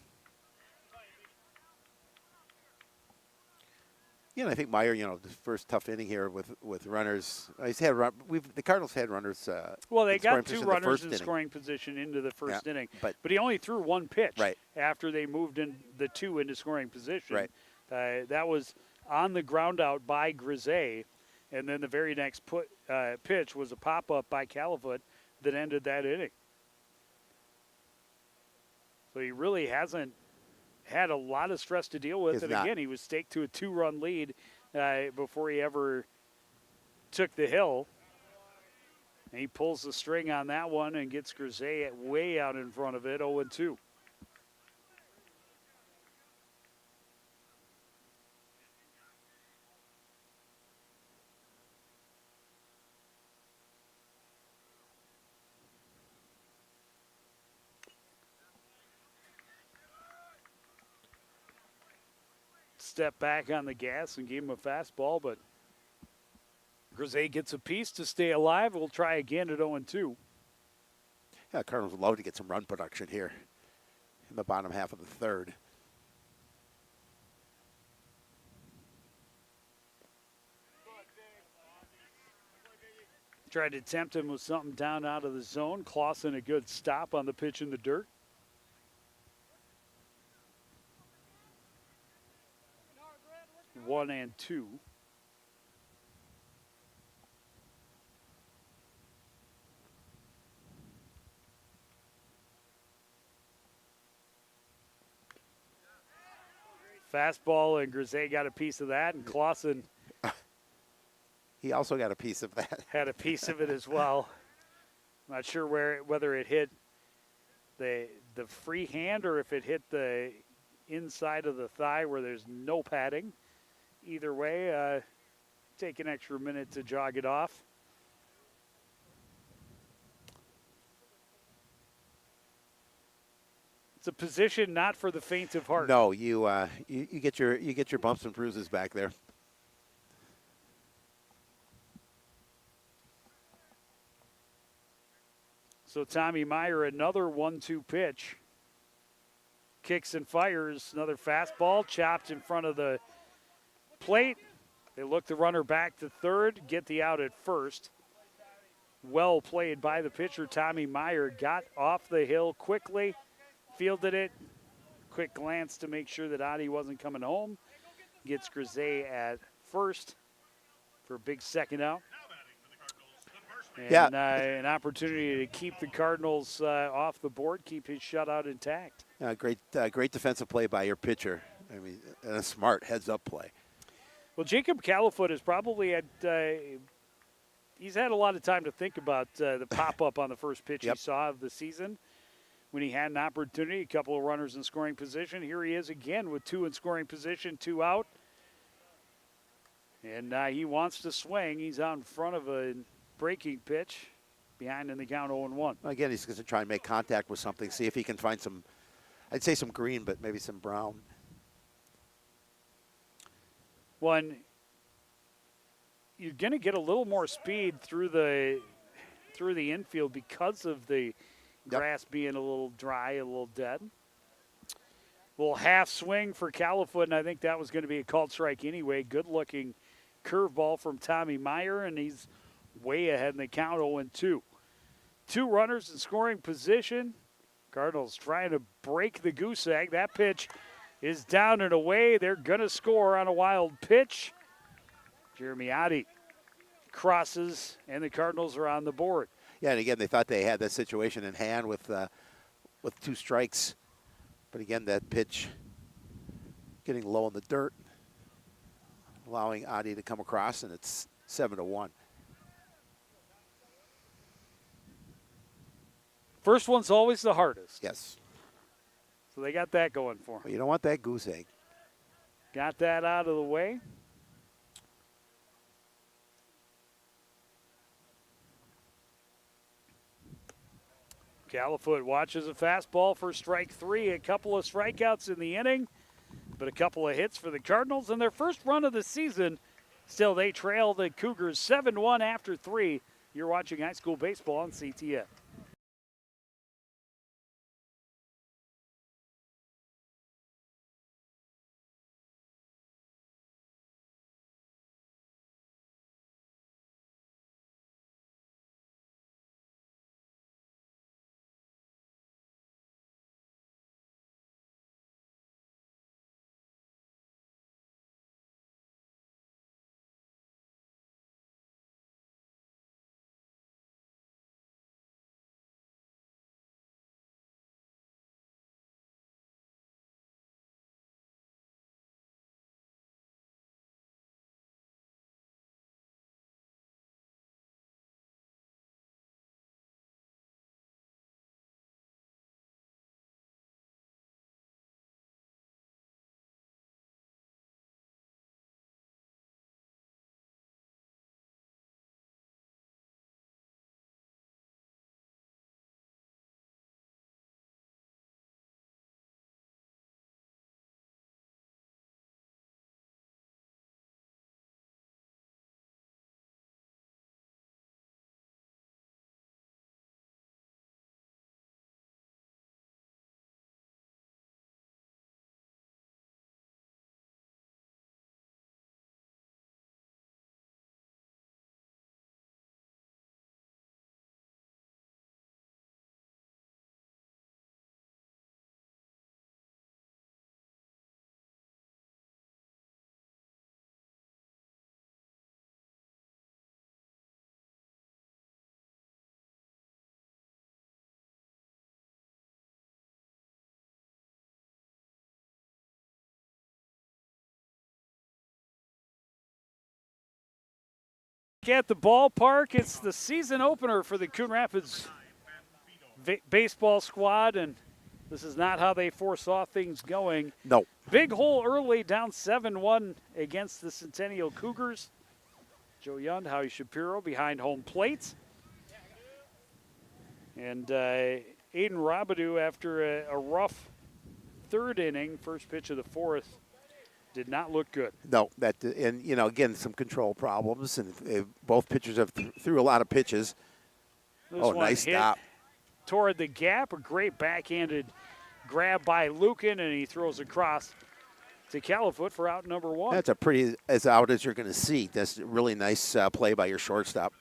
Yeah, and I think Meyer, you know, the first tough inning here with runners. He's had the Cardinals had runners. Well, they got in 2 runners in scoring position into the first inning, but he only threw 1 pitch after they moved in the 2 into scoring position. Right. That was on the ground out by Grisey, and then the very next pitch was a pop-up by Califoot that ended that inning. So he really hasn't had a lot of stress to deal with. Again, he was staked to a 2-run lead before he ever took the hill. And he pulls the string on that one and gets Grisey way out in front of it, 0-2. Step back on the gas and gave him a fastball, but Grisey gets a piece to stay alive. We'll try again at 0-2. Yeah, Cardinals would love to get some run production here in the bottom half of the third. Tried to tempt him with something down out of the zone. Clausen a good stop on the pitch in the dirt. One and 2. Fastball, and Grisey got a piece of that, and Clausen he also got a piece of that. Had a piece of it as well. I'm not sure whether it hit the free hand or if it hit the inside of the thigh where there's no padding. Either way, take an extra minute to jog it off. It's a position not for the faint of heart. No, you get your bumps and bruises back there. So Tommy Meyer, another 1-2 pitch. Kicks and fires, another fastball, chopped in front of the plate. They look the runner back to third, get the out at first. Well played by the pitcher, Tommy Meyer. Got off the hill quickly, fielded it. Quick glance to make sure that Adi wasn't coming home. Gets Grisey at first for a big second out. And an opportunity to keep the Cardinals off the board, keep his shutout intact. Great defensive play by your pitcher. I mean, and a smart heads-up play. Well, Jacob Califoot has probably had he's had a lot of time to think about the pop-up on the first pitch he saw of the season when he had an opportunity, a couple of runners in scoring position. Here he is again with 2 in scoring position, 2 out. And he wants to swing. He's out in front of a breaking pitch, behind in the count 0-1. Again, he's going to try and make contact with something, see if he can find some, I'd say some green, but maybe some brown. One, you're going to get a little more speed through the through the infield because of the grass being a little dry, a little dead. Little half swing for Califoot, and I think that was going to be a called strike anyway. Good-looking curveball from Tommy Meyer, and he's way ahead in the count, 0-2. 2 runners in scoring position. Cardinals trying to break the goose egg. That pitch is down and away. They're going to score on a wild pitch. Jeremy Oddie crosses, and the Cardinals are on the board. Yeah, and again, they thought they had that situation in hand with 2 strikes. But again, that pitch getting low in the dirt, allowing Oddie to come across, and it's 7-1. First one's always the hardest. Yes. So they got that going for them. Well, you don't want that goose egg. Got that out of the way. Califoot watches a fastball for strike 3. A couple of strikeouts in the inning, but a couple of hits for the Cardinals. And their first run of the season, still they trail the Cougars 7-1 after 3. You're watching high school baseball on CTN. At the ballpark, it's the season opener for the Coon Rapids baseball squad, and this is not how they foresaw things going. No. Big hole early, down 7-1 against the Centennial Cougars. Joe Yund, Howie Shapiro behind home plate. And Aiden Robidoux, after a rough third inning, first pitch of the fourth, did not look good. No, and you know, again, some control problems, and both pitchers have threw a lot of pitches. Nice stop toward the gap. A great backhanded grab by Lucan, and he throws across to Califoot for out number 1. That's a pretty as out as you're going to see. That's a really nice play by your shortstop.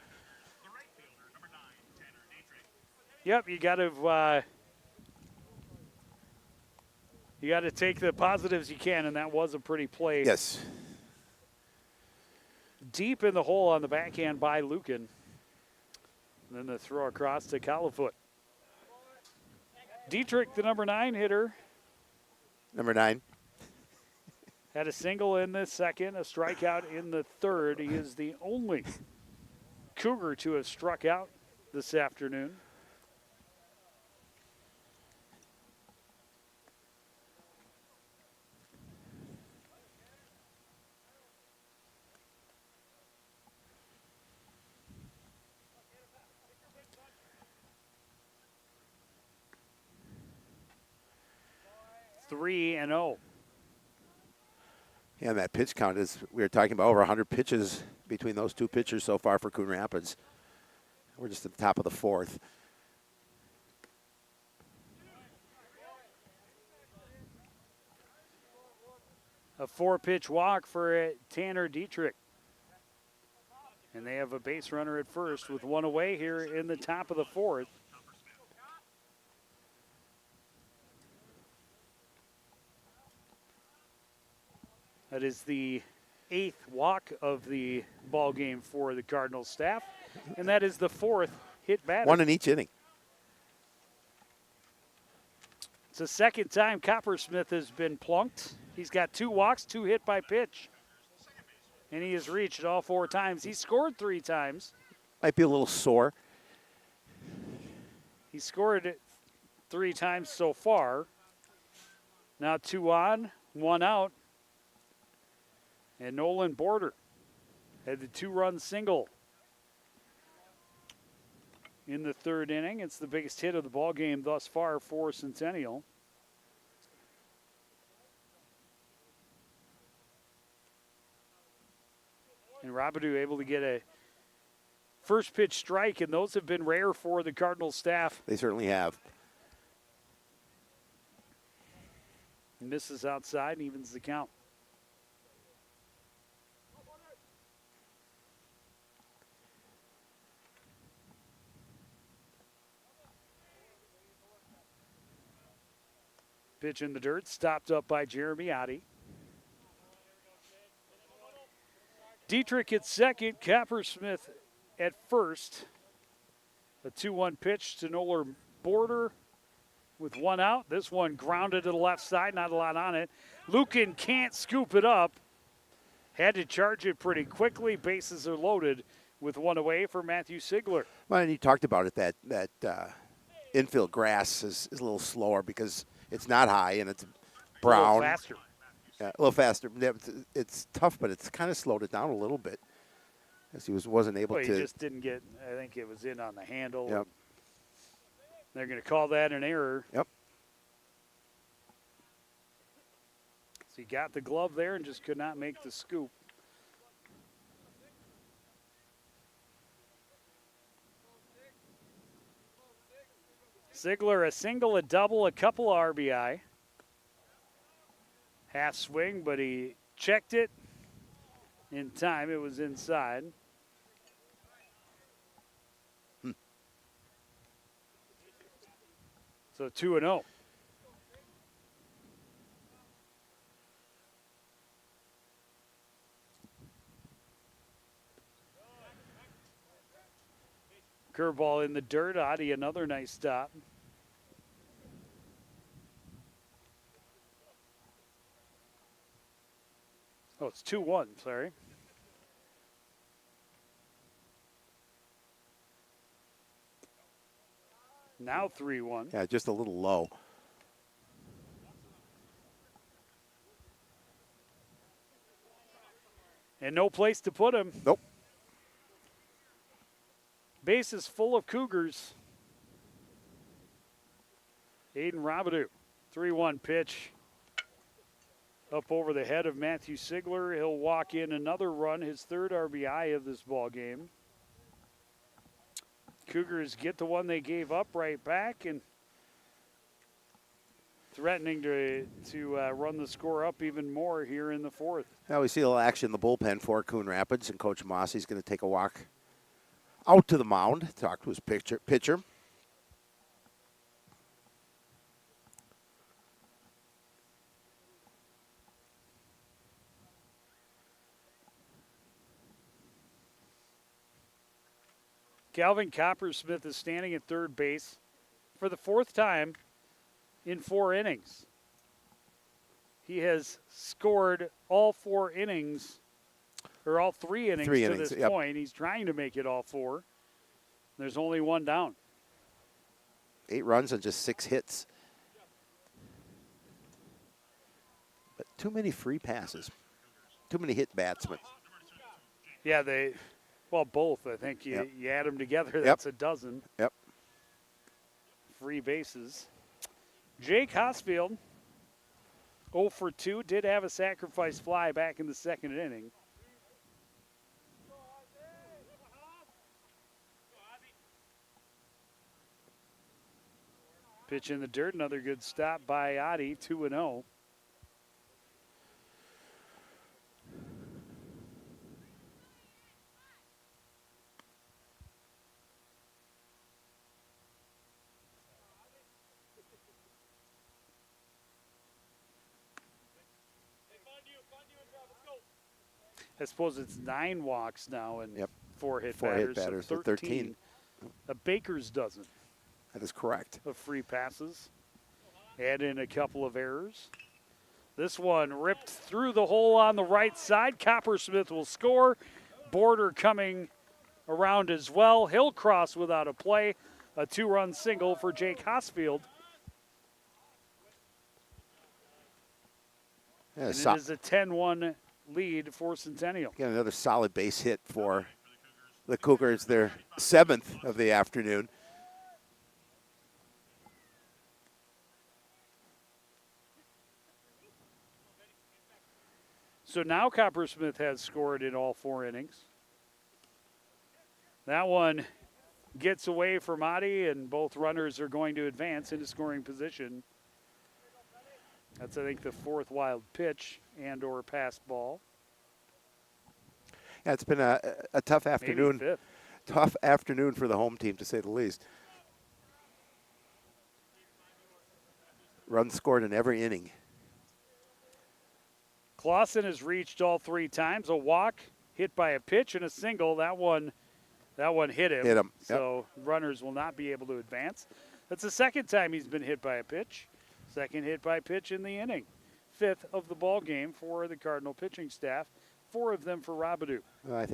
Yep, you got to take the positives you can, and that was a pretty play. Yes. Deep in the hole on the backhand by Lucan. And then the throw across to Califoot. Dietrich, the number 9 hitter. Number 9. Had a single in the second, a strikeout in the third. He is the only Cougar to have struck out this afternoon. Three and 0. Yeah, that pitch count is, we were talking about over 100 pitches between those two pitchers so far for Coon Rapids. We're just at the top of the fourth. A 4-pitch walk for Tanner Dietrich. And they have a base runner at first with one away here in the top of the fourth. That is the 8th walk of the ball game for the Cardinals staff, and that is the 4th hit batter. One in each inning. It's the second time Coppersmith has been plunked. He's got 2 walks, 2 hit by pitch. And he has reached all 4 times. He scored 3 times. Might be a little sore. He scored it 3 times so far. Now 2 on, 1 out. And Nolan Border had the 2-run single in the 3rd inning. It's the biggest hit of the ball game thus far for Centennial. And Robidoux able to get a first pitch strike, and those have been rare for the Cardinals staff. They certainly have. Misses outside and evens the count. Pitch in the dirt, stopped up by Jeremy Oddie. Dietrich at second, Coppersmith at first. A 2-1 pitch to Nolan Border with 1 out. This one grounded to the left side, not a lot on it. Lukin can't scoop it up. Had to charge it pretty quickly. Bases are loaded with 1 away for Matthew Sigler. Well, and you talked about it, that infield grass is a little slower because it's not high and it's brown. A little faster. Yeah, a little faster. It's tough, but it's kind of slowed it down a little bit. As he wasn't able Well, to. he just didn't get, I think it was in on the handle. Yep. They're going to call that an error. Yep. So he got the glove there and just could not make the scoop. Sigler, a single, a double, a couple of RBI. Half swing, but he checked it in time. It was inside. So 2-0. Curveball in the dirt. Oddie, another nice stop. Oh, it's 2-1, sorry. Now 3-1. Yeah, just a little low. And no place to put him. Nope. Base is full of Cougars. Aiden Robidoux, 3-1 pitch. Up over the head of Matthew Sigler. He'll walk in another run, his 3rd RBI of this ball game. Cougars get the one they gave up right back and threatening to run the score up even more here in the 4th. Now we see a little action in the bullpen for Coon Rapids, and Coach Mossy's going to take a walk out to the mound, talk to his pitcher. Calvin Coppersmith is standing at 3rd base for the 4th time in 4 innings. He has scored all 4 innings, or all 3 innings to this point. He's trying to make it all 4. There's only 1 down. 8 runs and just 6 hits. But too many free passes. Too many hit batsmen. Yeah, both. I think you add them together, that's a dozen. Yep. Free bases. Jake Hosfield, 0 for 2, did have a sacrifice fly back in the 2nd inning. Pitch in the dirt, another good stop by Adi, 2-0. I suppose it's 9 walks now and Yep. 4 hit Four batters, hit batters, so so 13. A baker's dozen That is correct. of free passes. Add in a couple of errors. This one ripped through the hole on the right side. Coppersmith will score. Border coming around as well. Hillcross without a play. A 2-run single for Jake Hosfield. Yeah, And it is a 10-1 lead for Centennial. Again, another solid base hit for the Cougars, their 7th of the afternoon. So now Coppersmith has scored in all 4 innings. That one gets away from Adi, and both runners are going to advance into scoring position. That's, I think, the 4th wild pitch and or pass ball. Yeah, it's been a tough Maybe afternoon. 5th. Tough afternoon for the home team, to say the least. Runs scored in every inning. Clausen has reached all 3 times. A walk, hit by a pitch, and a single. That one hit him. Hit him, yep. So runners will not be able to advance. That's the 2nd time he's been hit by a pitch. 2nd hit by pitch in the inning. 5th of the ball game for the Cardinal pitching staff. 4 of them for Robidoux. I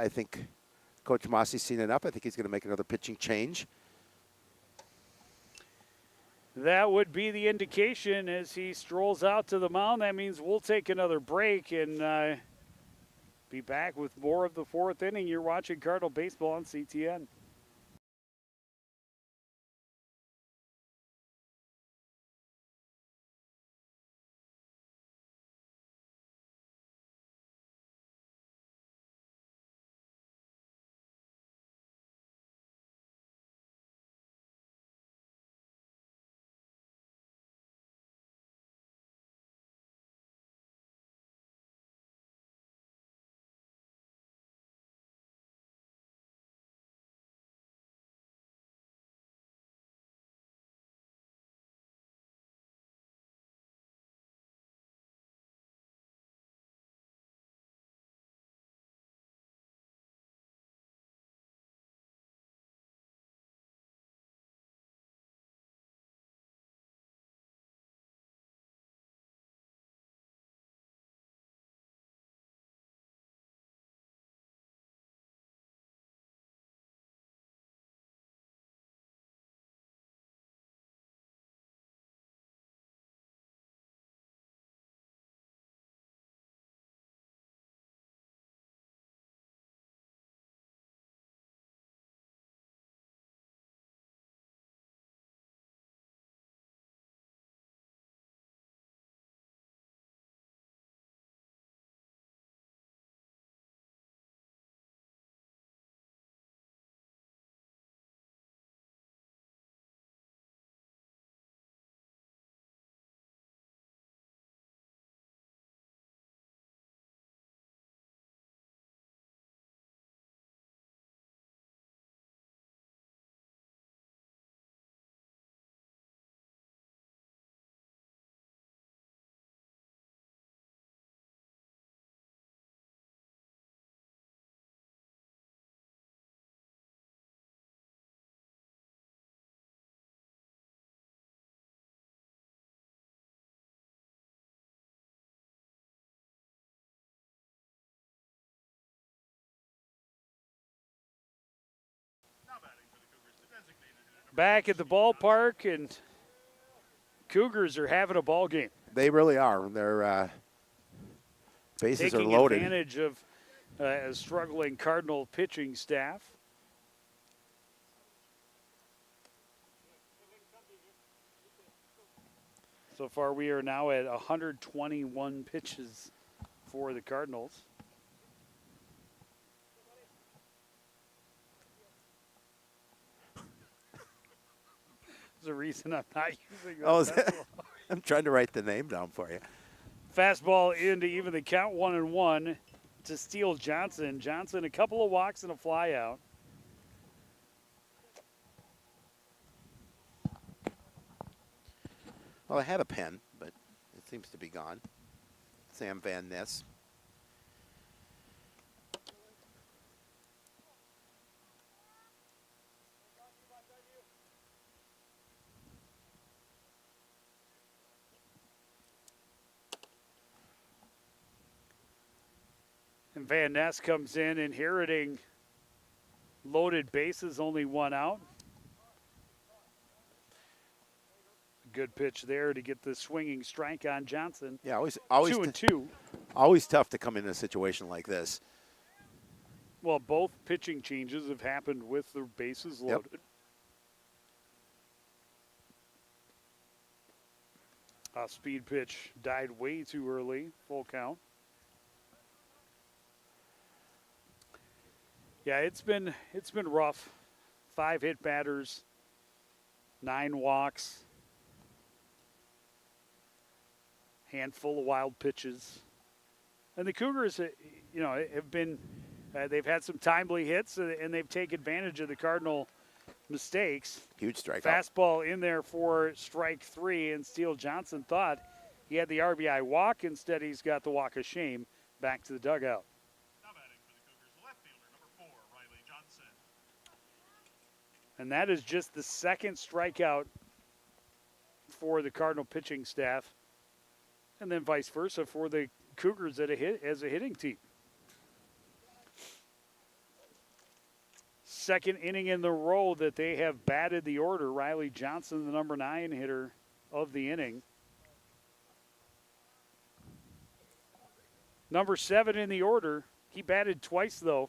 think Coach Mossy's seen enough. I think he's going to make another pitching change. That would be the indication as he strolls out to the mound. That means we'll take another break and be back with more of the 4th inning. You're watching Cardinal Baseball on CTN. Back at the ballpark, and Cougars are having a ball game. They really are. Their bases Taking are loaded. advantage of a struggling Cardinal pitching staff. So far, we are now at 121 pitches for the Cardinals. the reason I'm not using Oh, that is it? pencil. I'm trying to write the name down for you. Fastball in to even the count, 1-1 to Steele Johnson. Johnson, a couple of walks and a fly out. Well, I had a pen, but it seems to be gone. Sam Van Ness. And Van Ness comes in inheriting loaded bases, only one out. Good pitch there to get the swinging strike on Johnson. Yeah, always 2-2. always tough to come in a situation like this. Well, both pitching changes have happened with the bases loaded. Yep. Speed pitch died way too early. Full count. Yeah, it's been rough. 5 hit batters, 9 walks, handful of wild pitches, and the Cougars, have been. They've had some timely hits, and they've taken advantage of the Cardinal mistakes. Huge strikeout. Fastball in there for strike 3, and Steele Johnson thought he had the RBI walk. Instead, he's got the walk of shame back to the dugout. Now batting for the Cougars, left fielder, number 4, Riley Johnson. And that is just the second strikeout for the Cardinal pitching staff, and then vice versa for the Cougars as a hitting team. Second inning in the row that they have batted the order. Riley Johnson, the number 9 hitter of the inning. Number 7 in the order. He batted twice, though,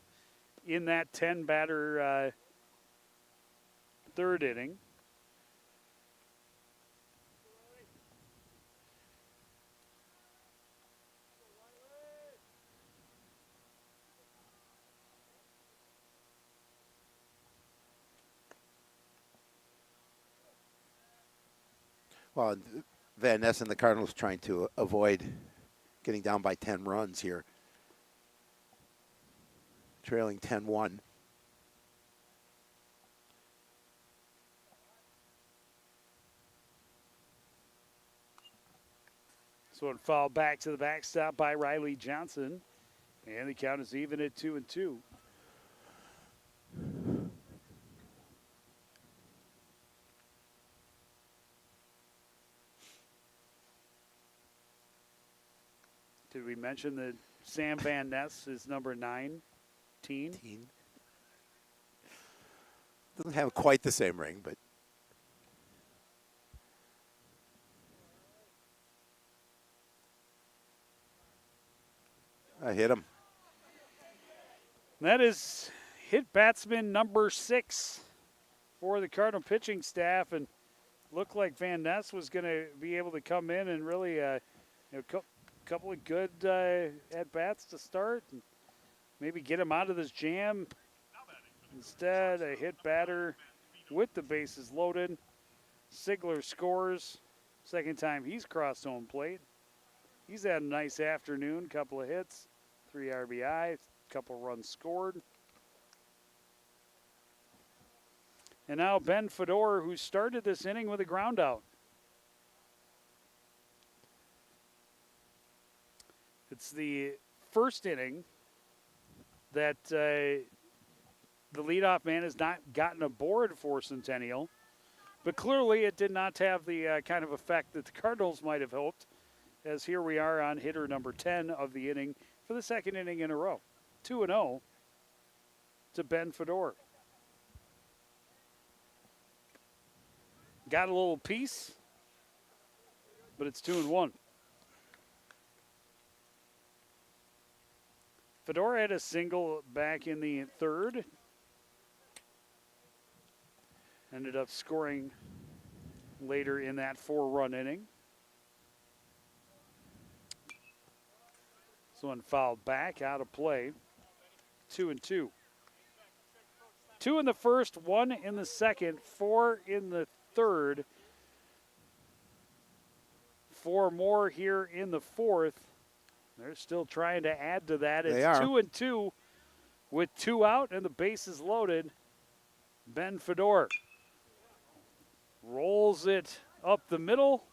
in that 10-batter third inning. Well, Van Ness and the Cardinals trying to avoid getting down by 10 runs here. Trailing 10-1. So it fouled back to the backstop by Riley Johnson. And the count is even at 2-2. Did we mention that Sam Van Ness is number 19? Doesn't have quite the same ring, but I hit him. That is hit batsman number 6 for the Cardinal pitching staff, and looked like Van Ness was going to be able to come in and really, couple of good at-bats to start and maybe get him out of this jam. Instead, a hit batter with the bases loaded. Sigler scores. Second time he's crossed home plate. He's had a nice afternoon, couple of hits, 3 RBI, couple runs scored. And now Ben Fedor, who started this inning with a ground out. It's the first inning that the leadoff man has not gotten aboard for Centennial. But clearly it did not have the kind of effect that the Cardinals might have hoped, as here we are on hitter number 10 of the inning for the second inning in a row. 2-0 to Ben Fedor. Got a little piece, but it's 2-1. Fedor had a single back in the third. Ended up scoring later in that 4-run inning. This one fouled back, out of play. 2-2. 2 in the first, 1 in the second, 4 in the third. 4 more here in the fourth. They're still trying to add to that. They It's are. 2-2 with 2 out and the bases loaded. Ben Fedor rolls it up the middle.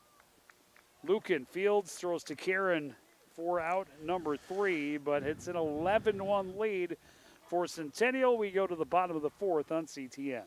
Lucan Fields throws to Karen for out number 3, but it's an 11-1 lead for Centennial. We go to the bottom of the fourth on CTN.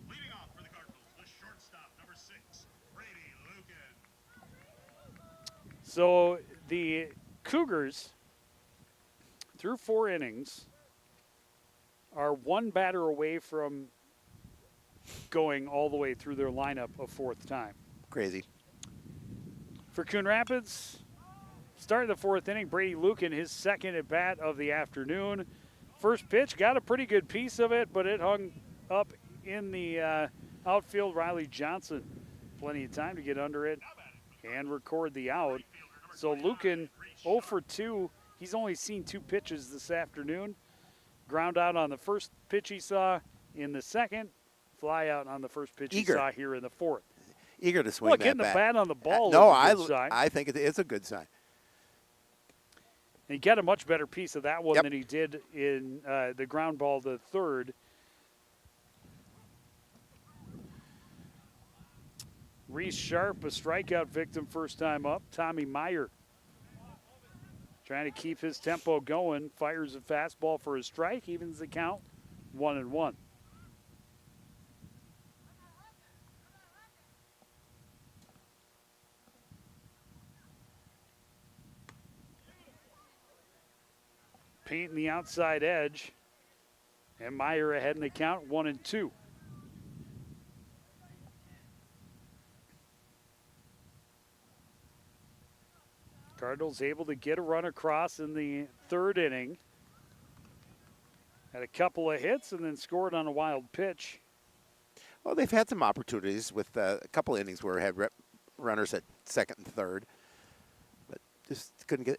Leading off for the Cardinals, the shortstop, number 6, Brady Lucan. So the Cougars, through 4 innings, are 1 batter away from going all the way through their lineup a 4th time. Crazy. For Coon Rapids, start of the 4th inning, Brady Lucan, his second at bat of the afternoon. First pitch, got a pretty good piece of it, but it hung up in the outfield. Riley Johnson, plenty of time to get under it and record the out. So Lucan, 0 for 2. He's only seen 2 pitches this afternoon. Ground out on the first pitch he saw in the second. Fly out on the first pitch he saw here in the 4th. Eager to swing Well, that getting the bat. bat on the ball No, is a good sign. I think it's a good sign. And he got a much better piece of that one Yep. than he did in the ground ball to third. Reese Sharp, a strikeout victim first time up. Tommy Meyer trying to keep his tempo going. Fires a fastball for a strike. Evens the count 1-1. Painting the outside edge. And Meyer ahead in the count 1-2. Cardinals able to get a run across in the 3rd inning. Had a couple of hits and then scored on a wild pitch. Well, they've had some opportunities with a couple of innings where they had runners at 2nd and 3rd, but just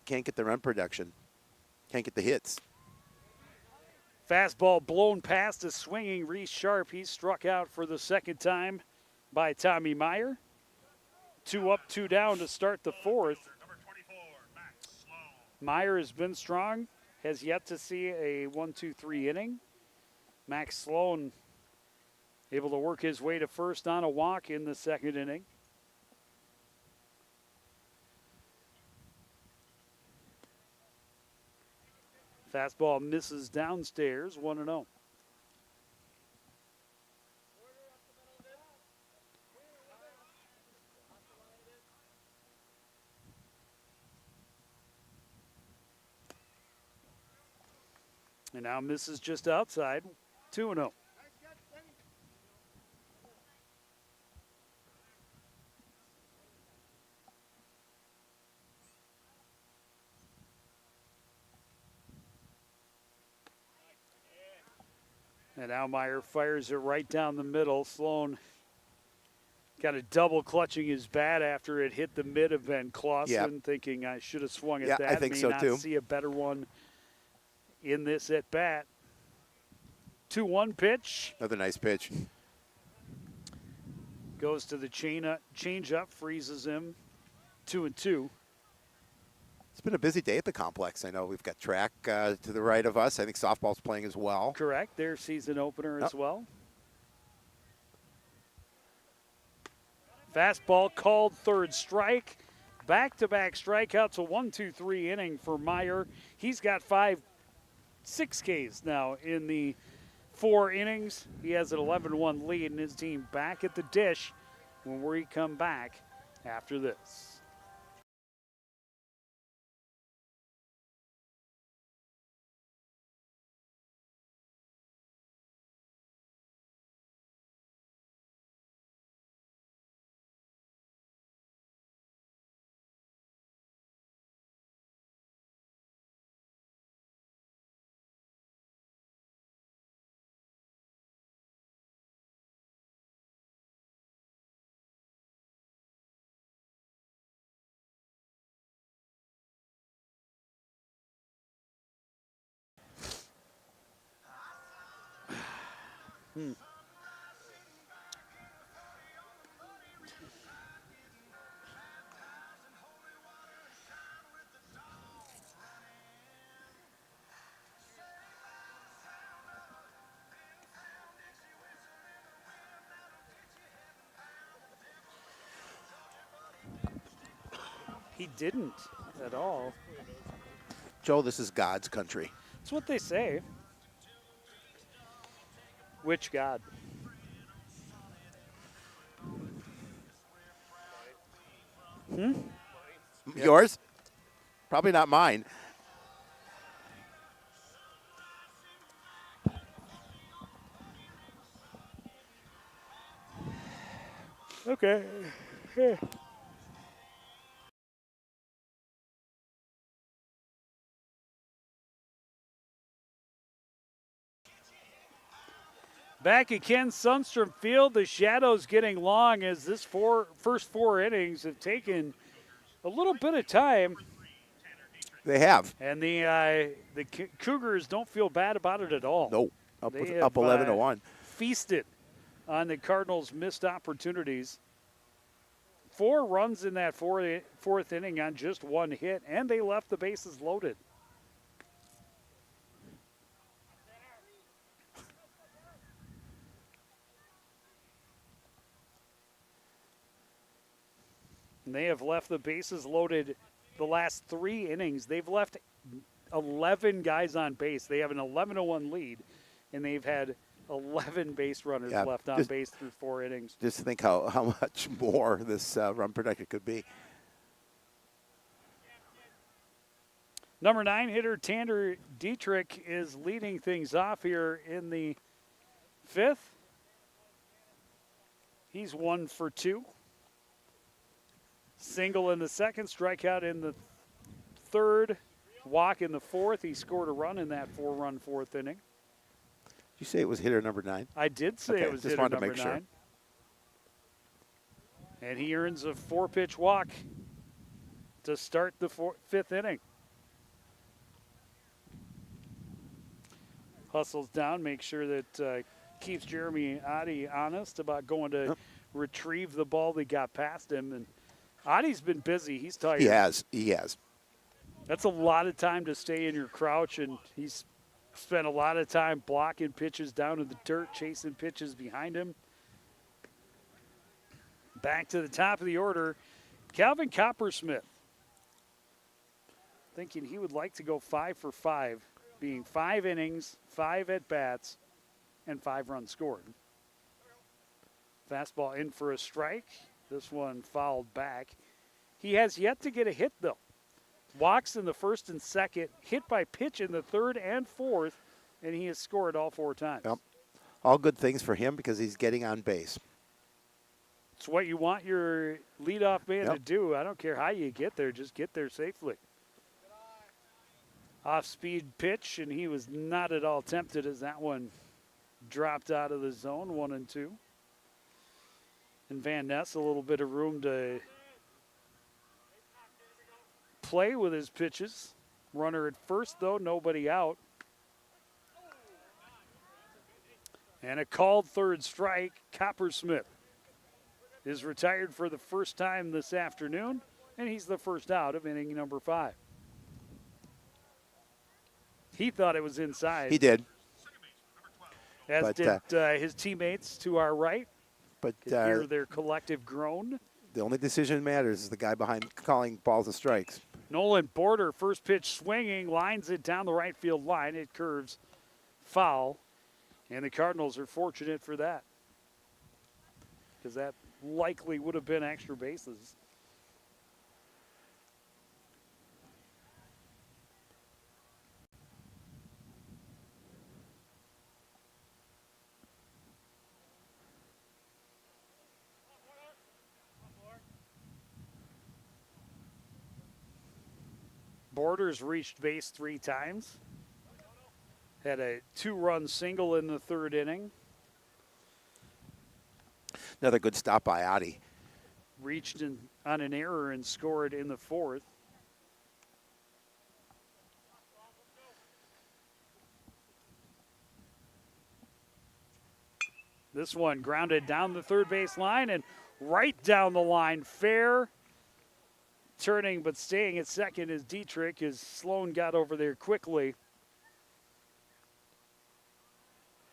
can't get the run production, can't get the hits. Fastball blown past a swinging Reese Sharp. He's struck out for the 2nd time by Tommy Meyer. 2 up, 2 down to start the 4th. Number 24, Max Sloan. Meyer has been strong, has yet to see a 1-2-3 inning. Max Sloan able to work his way to first on a walk in the 2nd inning. Fastball misses downstairs, 1-0. And now misses just outside, 2-0. And now Meyer fires it right down the middle. Sloan got a double clutching his bat after it hit the mid of Ben Clausen, thinking I should have swung at that. I think May so not too. see a better one in this at bat. 2-1 pitch. Another nice pitch. Goes to the change up, freezes him. 2-2. It's been a busy day at the complex. I know we've got track to the right of us. I think softball's playing as well. Correct. Their season opener as well. Fastball called, third strike. Back-to-back strikeouts, a 1-2-3 inning for Meyer. He's got 6 Ks now in the 4 innings. He has an 11-1 lead, and his team back at the dish when we come back after this. He didn't at all. Joe, this is God's country. That's what they say. Which God? Yours? Probably not mine. Okay. Back at Ken Sundstrom Field, the shadows getting long as this first 4 innings have taken a little bit of time. They have. And the Cougars don't feel bad about it at all. No. Up 11-1. Feasted on the Cardinals' missed opportunities. 4 runs in that fourth inning on just 1 hit, and they left the bases loaded. And they have left the bases loaded the last 3 innings. They've left 11 guys on base. They have an 11-1 lead, and they've had 11 base runners left on base through 4 innings. Just think how much more this run production could be. Number 9 hitter Tanner Dietrich is leading things off here in the 5th. He's 1 for 2. Single in the 2nd, strikeout in the 3rd, walk in the 4th. He scored a run in that 4-run 4th inning. Did you say it was hitter number 9? I did say it was just hitter wanted number to make 9. sure. And he earns a 4-pitch walk to start the 5th inning. Hustles down, makes sure that keeps Jeremy Oddie honest about going to retrieve the ball that got past him. And Oddie's been busy. He's tired. He has. That's a lot of time to stay in your crouch, and he's spent a lot of time blocking pitches down in the dirt, chasing pitches behind him. Back to the top of the order, Calvin Coppersmith. Thinking he would like to go 5 for 5, being 5 innings, 5 at-bats, and 5 runs scored. Fastball in for a strike. This one fouled back. He has yet to get a hit, though. Walks in the 1st and 2nd, hit by pitch in the 3rd and 4th, and he has scored all 4 times. Yep. All good things for him because he's getting on base. It's what you want your leadoff man to do. I don't care how you get there, just get there safely. Off-speed pitch, and he was not at all tempted as that one dropped out of the zone, 1-2. And Van Ness a little bit of room to play with his pitches. Runner at first, though, nobody out. And a called third strike. Coppersmith is retired for the first time this afternoon, and he's the first out of inning number 5. He thought it was inside. He did. As But, did his teammates to our right. But Could hear their collective groan. the only decision that matters is the guy behind calling balls and strikes. Nolan Border, first pitch swinging, lines it down the right field line. It curves foul, and the Cardinals are fortunate for that because that likely would have been extra bases. Borders reached base 3 times. Had a 2-run single in the 3rd inning. Another good stop by Adi. Reached on an error and scored in the 4th. This one grounded down the third base line and right down the line. Fair. Turning but staying at second is Dietrich as Sloan got over there quickly.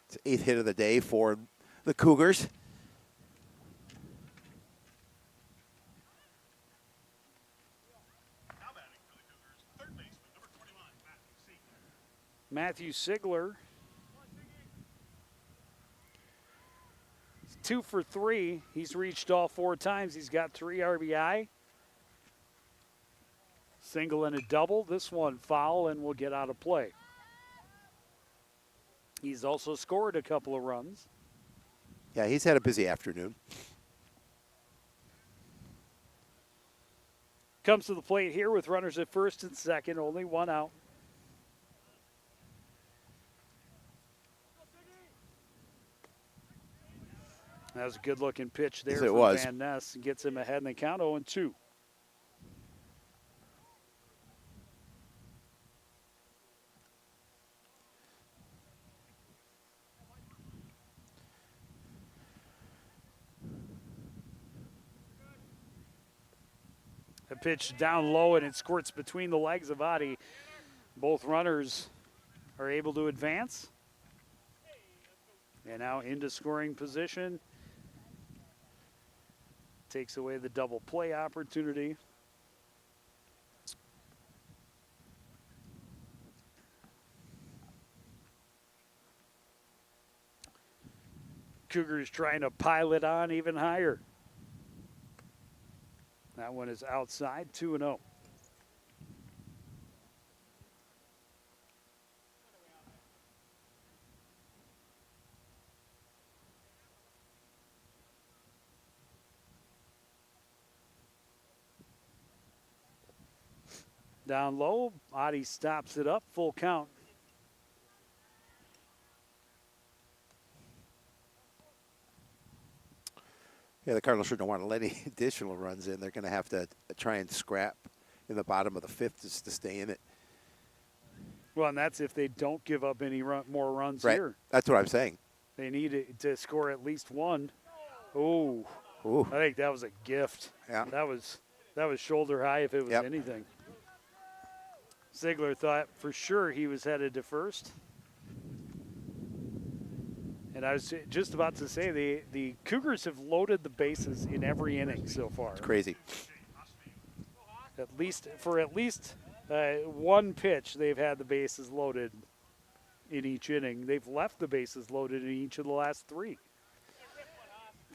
It's the 8th hit of the day for the Cougars. Now batting for the Cougars, third baseman, number 21, Matthew Siegler. Matthew Sigler. 2 for 3. He's reached all 4 times. He's got 3 RBI. Single and a double. This one foul and will get out of play. He's also scored a couple of runs. Yeah, he's had a busy afternoon. Comes to the plate here with runners at first and second, only 1 out. That was a good-looking pitch there Yes, it from was. Van Ness. Gets him ahead in the count, 0-2. A pitch down low, and it squirts between the legs of Adi. Both runners are able to advance. And now into scoring position. Takes away the double play opportunity. Cougars trying to pile it on even higher. That one is outside, 2-0. Down low, Adi stops it up, full count. Yeah, the Cardinals sure don't want to let any additional runs in. They're going to have to try and scrap in the bottom of the 5th just to stay in it. Well, and that's if they don't give up any more runs Right. here. That's what I'm saying. They need to score at least 1. Oh, Ooh. I think that was a gift. Yeah. That was shoulder high if it was Yep. anything. Ziegler thought for sure he was headed to first. And I was just about to say the Cougars have loaded the bases in every inning so far. It's crazy. At least one pitch, they've had the bases loaded in each inning. They've left the bases loaded in each of the last 3.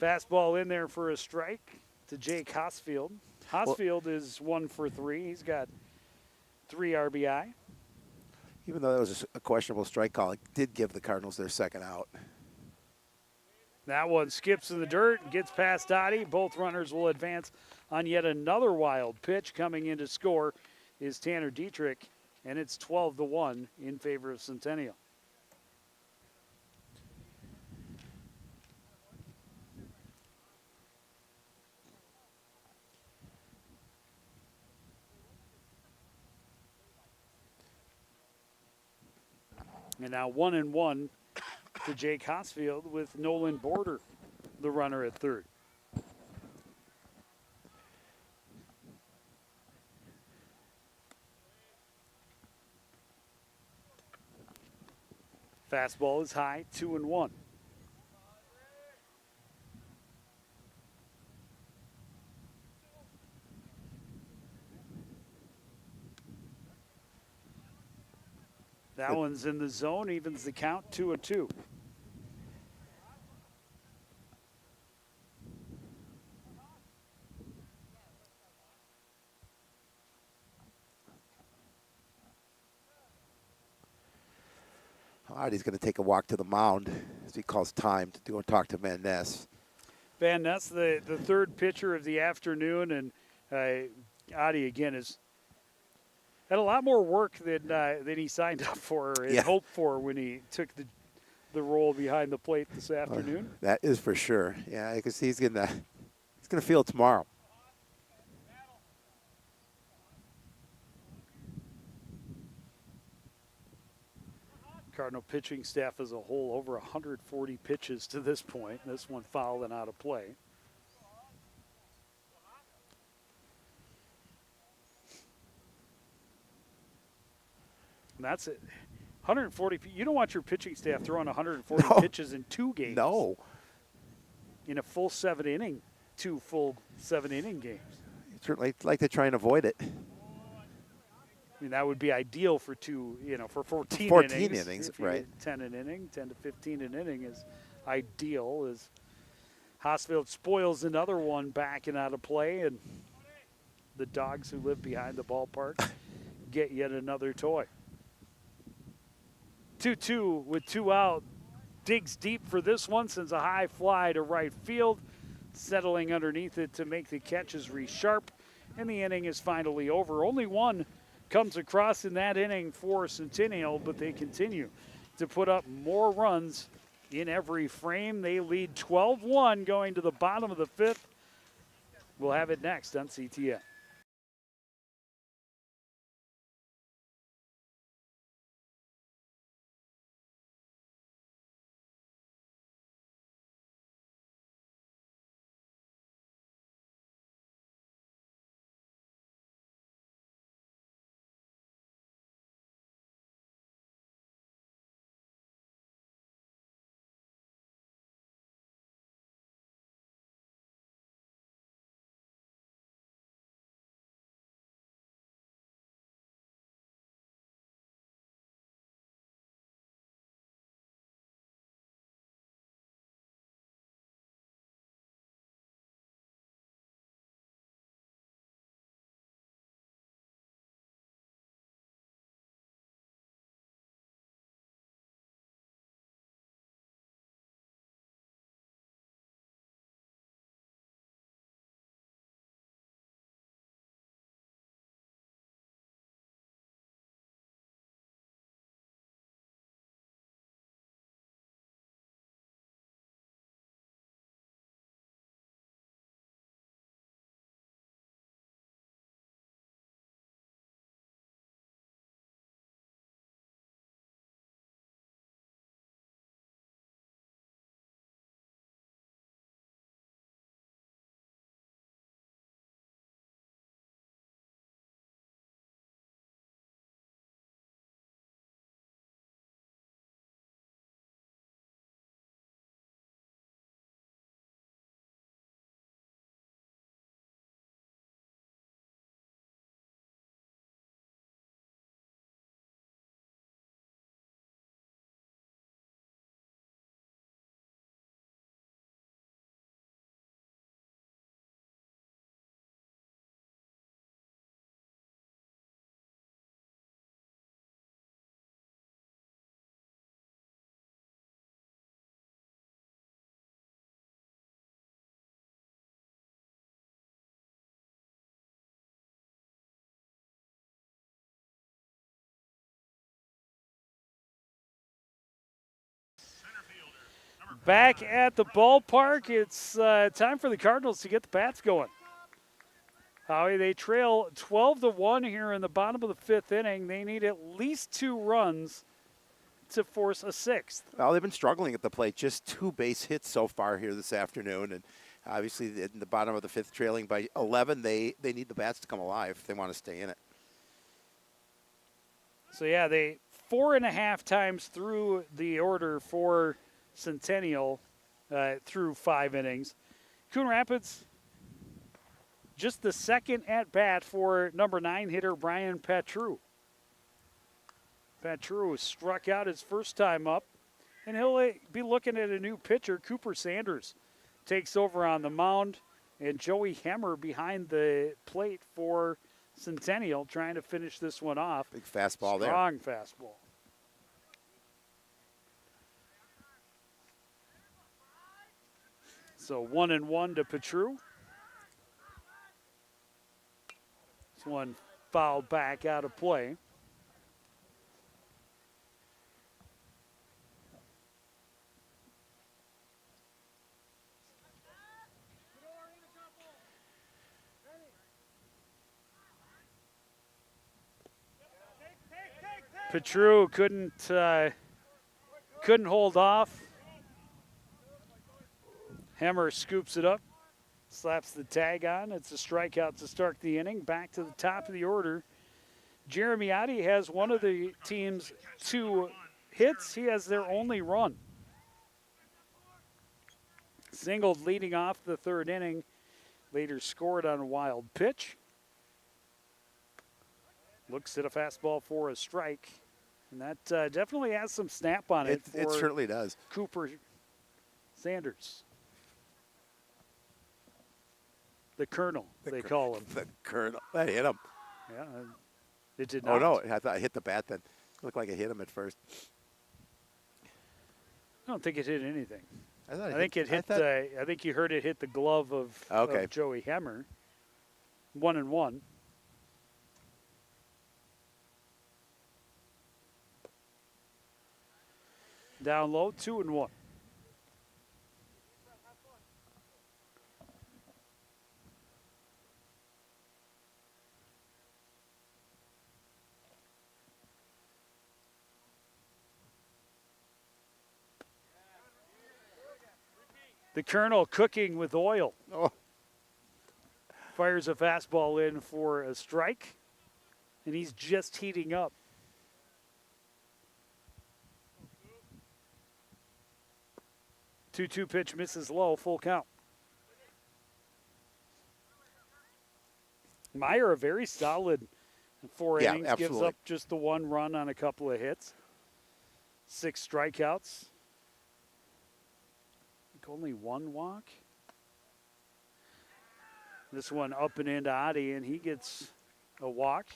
Fastball in there for a strike to Jake Hosfield. Hosfield is 1 for 3. He's got 3 RBI. Even though that was a questionable strike call, it did give the Cardinals their second out. That one skips in the dirt and gets past Adi. Both runners will advance on yet another wild pitch. Coming in to score is Tanner Dietrich, and it's 12-1 in favor of Centennial. And now 1-1 to Jake Hosfield with Nolan Border, the runner at third. Fastball is high, 2-1. That one's in the zone, evens the count, 2-2. All right, he's going to take a walk to the mound as he calls time to go and talk to Van Ness. Van Ness, the third pitcher of the afternoon, and Adi again has had a lot more work than he signed up for and hoped for when he took the role behind the plate this afternoon. That is for sure. Yeah, I can see he's gonna feel it tomorrow. Cardinal pitching staff as a whole, over 140 pitches to this point. This one fouled and out of play. And that's it. 140. You don't want your pitching staff throwing 140 pitches in 2 games. No. In a full 7-inning, 2 full 7-inning games. You'd certainly like to try and avoid it. I mean, that would be ideal for for 14 innings, if you right. get 10 an inning, 10 to 15 an inning is ideal. As Hosfield spoils another one back and out of play, and the dogs who live behind the ballpark get yet another toy. 2-2 with 2 out. Digs deep for this one, sends a high fly to right field. Settling underneath it to make the catch is Reese Sharp, and the inning is finally over. Only one comes across in that inning for Centennial, but they continue to put up more runs in every frame. They lead 12-1 going to the bottom of the 5th. We'll have it next on CTN. Back at the ballpark, it's time for the Cardinals to get the bats going. Howie, they trail 12-1 here in the bottom of the 5th inning. They need at least 2 runs to force a sixth. Well, they've been struggling at the plate. Just 2 base hits so far here this afternoon. And obviously, in the bottom of the 5th, trailing by 11, they need the bats to come alive if they want to stay in it. So, yeah, they 4.5 times through the order for Centennial through 5 innings. Coon Rapids, just the second at-bat for number 9 hitter Brian Patru. Patru struck out his first time up, and he'll be looking at a new pitcher. Cooper Sanders takes over on the mound, and Joey Hemmer behind the plate for Centennial trying to finish this one off. Big fastball there. Strong fastball. So 1-1 to Patru. This one fouled back out of play. Patru couldn't hold off. Hemmer scoops it up, slaps the tag on. It's a strikeout to start the inning. Back to the top of the order. Jeremy Oddie has one of the team's 2 hits. He has their only run. Singled leading off the 3rd inning. Later scored on a wild pitch. Looks at a fastball for a strike. And that definitely has some snap on it. It certainly does. Cooper Sanders. The Colonel, they call him. The Colonel. That hit him. Yeah, it did not. Oh, no. I thought I hit the bat then. It looked like it hit him at first. I don't think it hit anything. I think it hit. I think you heard it hit the glove of Joey Hemmer. 1-1. Down low, 2-1. The Colonel cooking with oil. Oh. Fires a fastball in for a strike, and he's just heating up. Two-two pitch misses low, full count. Meyer, a very solid 4 innings, absolutely. gives up just the 1 run on a couple of hits. 6 strikeouts. I think only 1 walk. This one up and into Adi, and he gets a walk.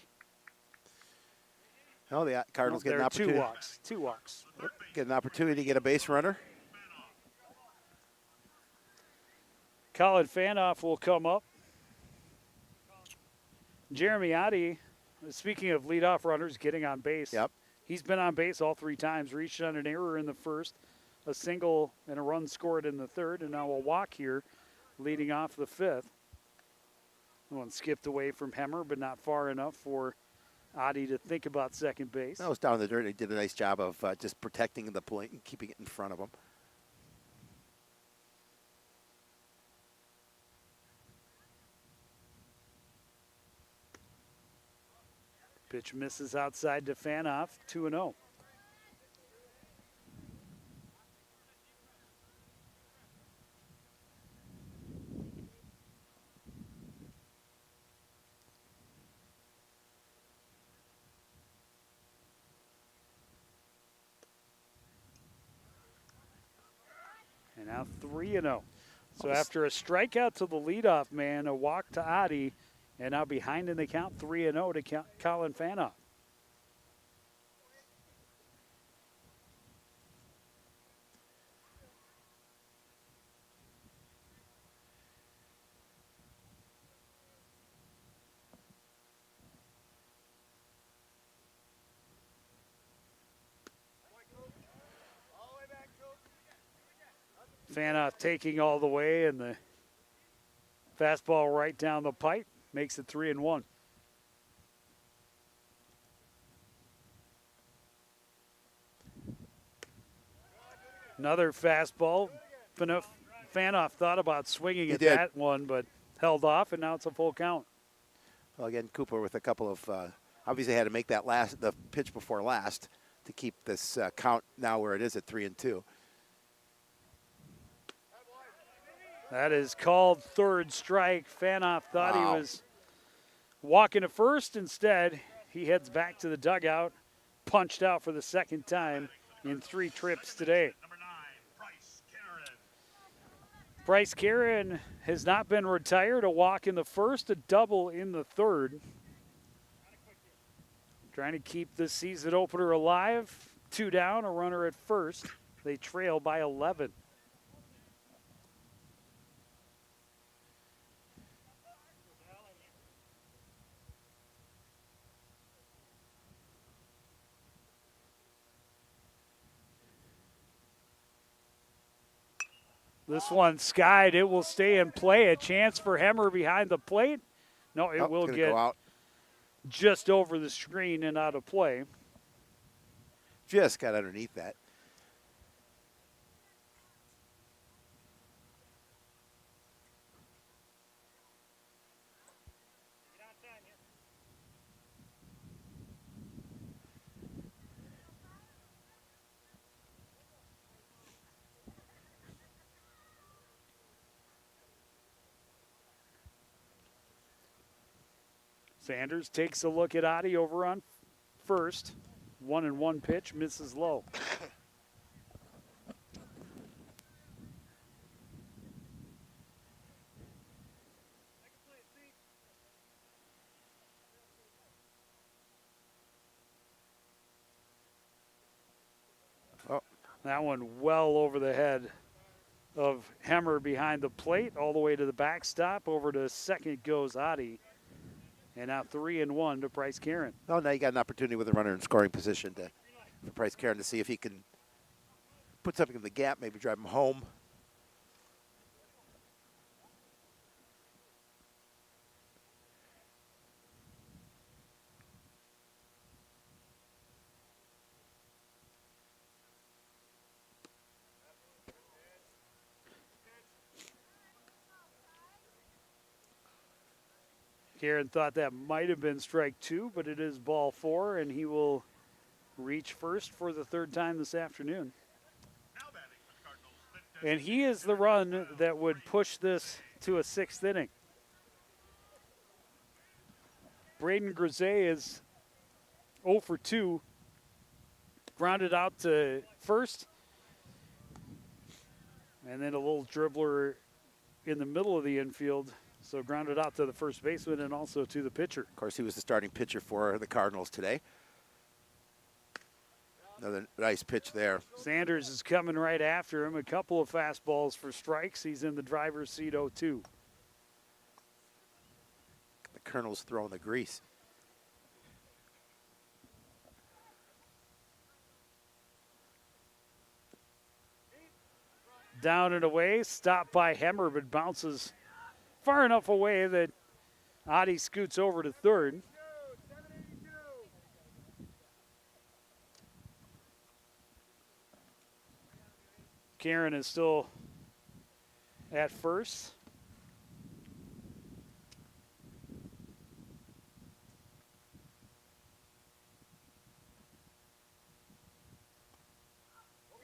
Oh, the Cardinals get an opportunity. 2 walks. 2 walks. Yep, get an opportunity to get a base runner. Colin Fanoff will come up. Jeremy Adi, speaking of leadoff runners getting on base, Yep. he's been on base all 3 times, reached on an error in the first, a single and a run scored in the 3rd, and now a walk here leading off the 5th. One skipped away from Hemmer, but not far enough for Adi to think about second base. That was down in the dirt. He did a nice job of just protecting the plate and keeping it in front of him. Pitch misses outside to Fanoff, 2-0. And now 3-0. So after a strikeout to the leadoff man, a walk to Adi, and now behind in the count, 3-0 to Colin Fanoff. Fanoff taking all the way, and the fastball right down the pipe makes it 3-1. Another fastball. Fanoff thought about swinging He at did. that one, but held off, and now it's a full count. Well, again, Cooper with a couple of obviously had to make the pitch before last to keep this count now where it is at 3-2. That is called third strike. Fanoff thought Wow. he was walking to first. Instead, he heads back to the dugout, punched out for the second time in 3 trips today. Number 9, Bryce Karen. Bryce Karen has not been retired. A walk in the first, a double in the third. Trying to keep this season opener alive. 2 down, a runner at first. They trail by 11. This one skied. It will stay in play. A chance for Hemmer behind the plate. No, it will Gonna get go out. just over the screen and out of play. Just got underneath that. Sanders takes a look at Adi over on first. 1-1 pitch, misses low. Oh. That one well over the head of Hemmer behind the plate, all the way to the backstop. Over to second goes Adi. And now 3-1 to Bryce Karen. Oh, now you got an opportunity with a runner in scoring position for Bryce Karen to see if he can put something in the gap, maybe drive him home. Karen thought that might have been strike 2, but it is ball 4, and he will reach first for the 3rd time this afternoon. Now batting for the Cardinals. The And he is the run that would push this to a 6th inning. Braden Grisey is 0 for 2. Grounded out to first. And then a little dribbler in the middle of the infield. So grounded out to the first baseman and also to the pitcher. Of course, he was the starting pitcher for the Cardinals today. Another nice pitch there. Sanders is coming right after him. A couple of fastballs for strikes. He's in the driver's seat 0-2. The Colonel's throwing the grease. Down and away, stopped by Hemmer, but bounces far enough away that Adi scoots over to third. Karen is still at first.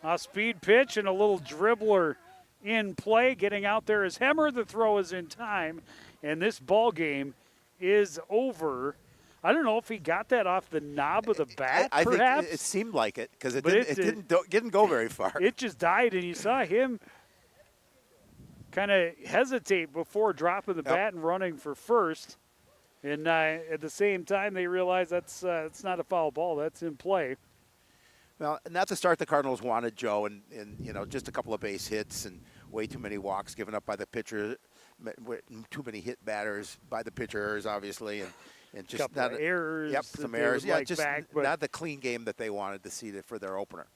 A speed pitch and a little dribbler in play. Getting out there is Hemmer. The throw is in time, and this ball game is over. I don't know if he got that off the knob of the bat, I perhaps. think it seemed like it because it But didn't go very far. It just died, and you saw him kind of hesitate before dropping the bat and running for first. And at the same time, they realize that's not a foul ball. That's in play. Well, not the start the Cardinals wanted, Joe, and you know, just a couple of base hits and way too many walks given up by the pitcher, too many hit batters by the pitchers, obviously, and just Couple not of errors. Yep, that some they errors. would Yeah, like just back, but not the clean game that they wanted to see for their opener.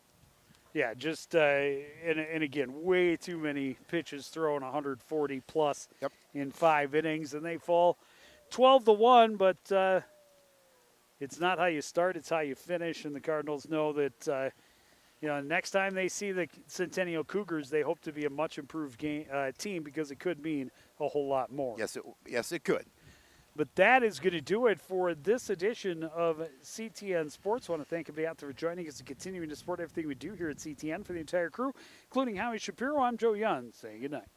yeah, just and again, way too many pitches thrown, 140 plus in 5 innings, and they fall 12-1. But it's not how you start; it's how you finish. And the Cardinals know that next time they see the Centennial Cougars, they hope to be a much improved team because it could mean a whole lot more. Yes, it could. But that is going to do it for this edition of CTN Sports. I want to thank everybody out there for joining us and continuing to support everything we do here at CTN. For the entire crew, including Howie Shapiro, I'm Joe Young, saying good night.